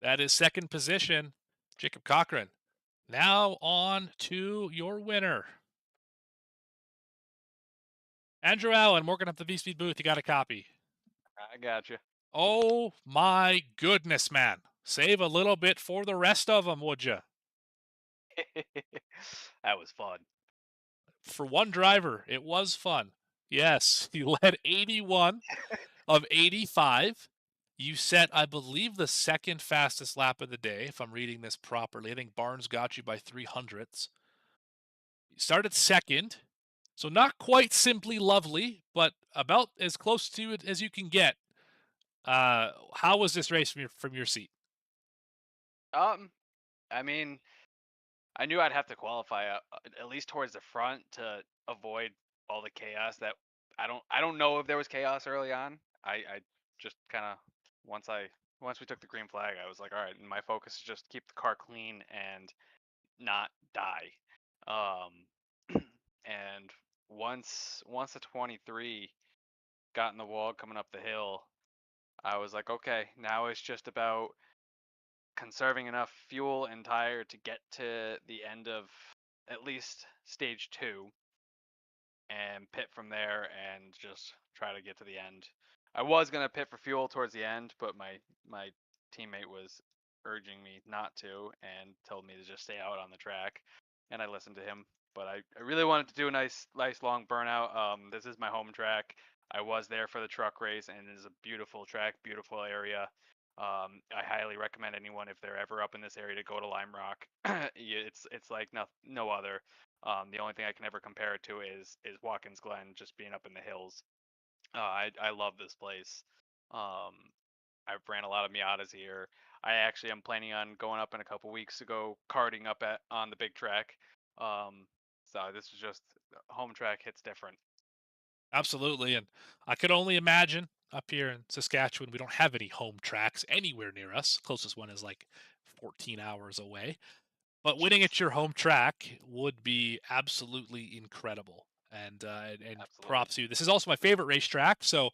That is second position, Jacob Cochran. Now on to your winner. Andrew Allen, working up the V-Speed booth. You got a copy. I got you. Oh my goodness, man. Save a little bit for the rest of them, would you? That was fun. For one driver, it was fun. Yes, he led 81 of 85. You set, I believe, the second fastest lap of the day, if I'm reading this properly. I think Barnes got you by 300ths. You started second, so not quite simply lovely, but about as close to it as you can get. How was this race from your seat? I mean, I knew I'd have to qualify at least towards the front to avoid all the chaos that I don't know if there was chaos early on. I just kind of once we took the green flag, I was like, all right, my focus is just keep the car clean and not die. Um, and once the 23 got in the wall coming up the hill, I was like, okay, now it's just about conserving enough fuel and tire to get to the end of at least stage 2 and pit from there and just try to get to the end. I was gonna pit for fuel towards the end, but my teammate was urging me not to and told me to just stay out on the track, and I listened to him. But I really wanted to do a nice long burnout. This is my home track. I was there for the truck race, and it is a beautiful track, beautiful area. I highly recommend anyone, if they're ever up in this area, to go to Lime Rock. It's like no other. The only thing I can ever compare it to is Watkins Glen, just being up in the hills. I love this place. Um, I've ran a lot of Miatas here. I actually am planning on going up in a couple weeks to go karting up on the big track. So this is just home track hits different. Absolutely, and I could only imagine up here in Saskatchewan, we don't have any home tracks anywhere near us. Closest one is like 14 hours away. But winning at your home track would be absolutely incredible. And Absolutely. props to you. This is also my favorite racetrack, so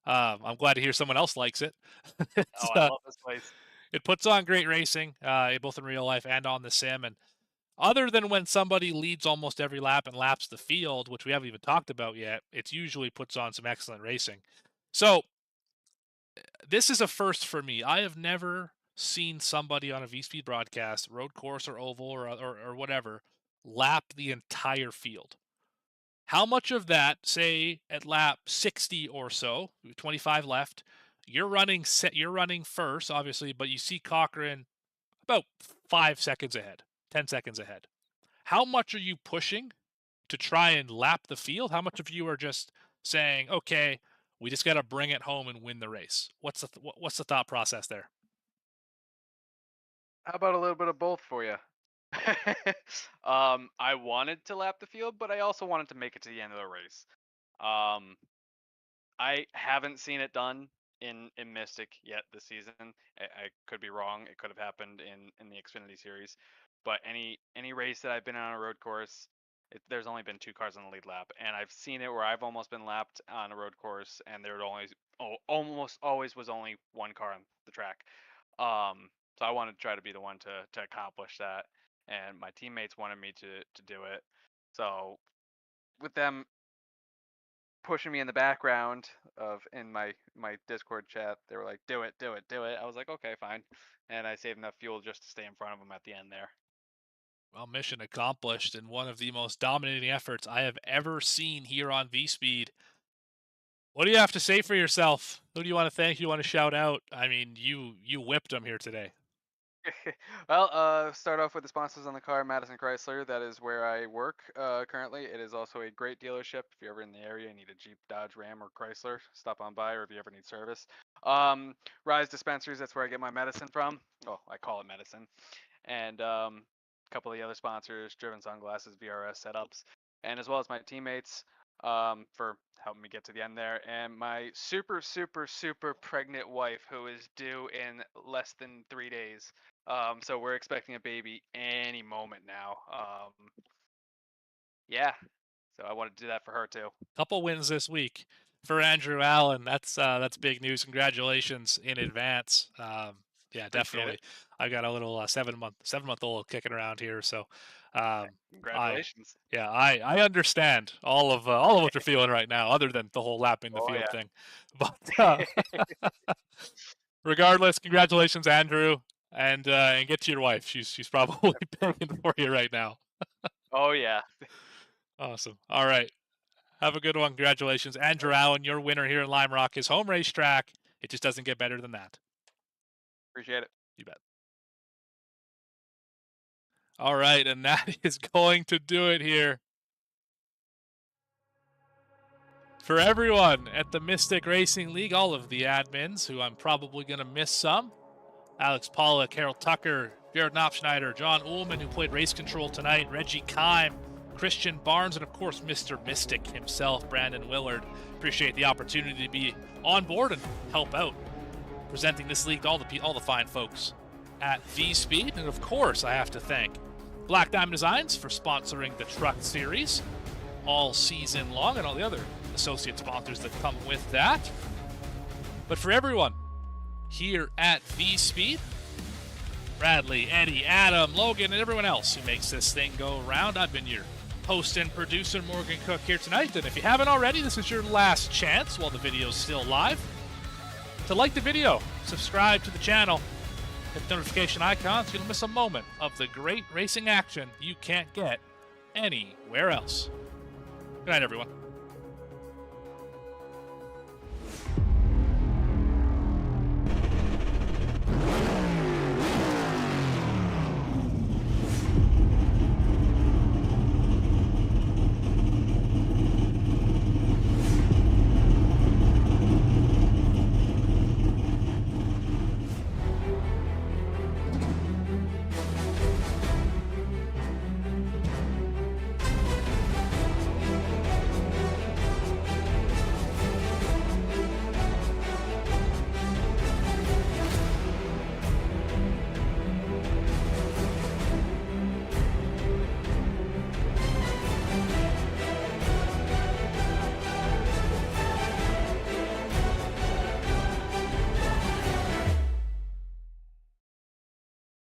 I'm glad to hear someone else likes it. Oh, I love this place. It puts on great racing, both in real life and on the sim. And other than when somebody leads almost every lap and laps the field, which we haven't even talked about yet, it usually puts on some excellent racing. So this is a first for me. I have never seen somebody on a VSPEED broadcast, road course or oval or whatever, lap the entire field. How much of that, say at lap 60 or so, 25 left, you're running first, obviously, but you see Cochran about 5 seconds ahead, 10 seconds ahead. How much are you pushing to try and lap the field? How much of you are just saying, okay, we just got to bring it home and win the race? What's the thought process there? How about a little bit of both for you? I wanted to lap the field, but I also wanted to make it to the end of the race. I haven't seen it done in Mystic yet this season. I could be wrong. It could have happened in the Xfinity series, but any race that I've been on a road course, there's only been 2 cars on the lead lap, and I've seen it where I've almost been lapped on a road course, and there almost always was only 1 car on the track. So I wanted to try to be the one to accomplish that, and my teammates wanted me to do it. So with them pushing me in the background in my Discord chat, they were like, "Do it, do it, do it." I was like, "Okay, fine," and I saved enough fuel just to stay in front of them at the end there. Well, mission accomplished, and one of the most dominating efforts I have ever seen here on VSPEED. What do you have to say for yourself? Who do you want to thank? Who do you want to shout out? I mean, you whipped them here today. Well, start off with the sponsors on the car, Madison Chrysler. That is where I work currently. It is also a great dealership. If you're ever in the area and need a Jeep, Dodge, Ram, or Chrysler, stop on by, or if you ever need service. Rise Dispensaries, that's where I get my medicine from. Oh, I call it medicine. And a couple of the other sponsors, Driven Sunglasses, VRS Setups, and as well as my teammates for helping me get to the end there. And my super, super, super pregnant wife, who is due in less than 3 days. So we're expecting a baby any moment now. Yeah. So I want to do that for her too. Couple wins this week for Andrew Allen. That's big news. Congratulations in advance. Yeah, definitely. I got a little 7-month-old kicking around here, so congratulations. I understand all of what you're feeling right now, other than the whole lapping the field thing. But regardless, congratulations, Andrew. And get to your wife. She's probably begging for you right now. Oh yeah. Awesome. All right. Have a good one. Congratulations, Andrew Allen, your winner here in Lime Rock. His home racetrack. It just doesn't get better than that. Appreciate it. You bet. All right, and that is going to do it here for everyone at the Mystic Racing League. All of the admins, who I'm probably going to miss some. Alex Pollock, Carol Tucker, Jared Knopfschneider, John Ullman, who played race control tonight, Reggie Kime, Christian Barnes, and of course Mr. Mystic himself, Brandon Willard. Appreciate the opportunity to be on board and help out, presenting this league to all the fine folks at VSPEED. And of course, I have to thank Black Diamond Designs for sponsoring the Truck Series. all season long, and all the other associate sponsors that come with that. But for everyone here at VSPEED, Bradley, Eddie, Adam, Logan, and everyone else who makes this thing go around, I've been your host and producer, Morgan Cook, here tonight. And if you haven't already, this is your last chance while the video's still live to like the video, subscribe to the channel, hit the notification icon so you don't miss a moment of the great racing action you can't get anywhere else. Good night, everyone.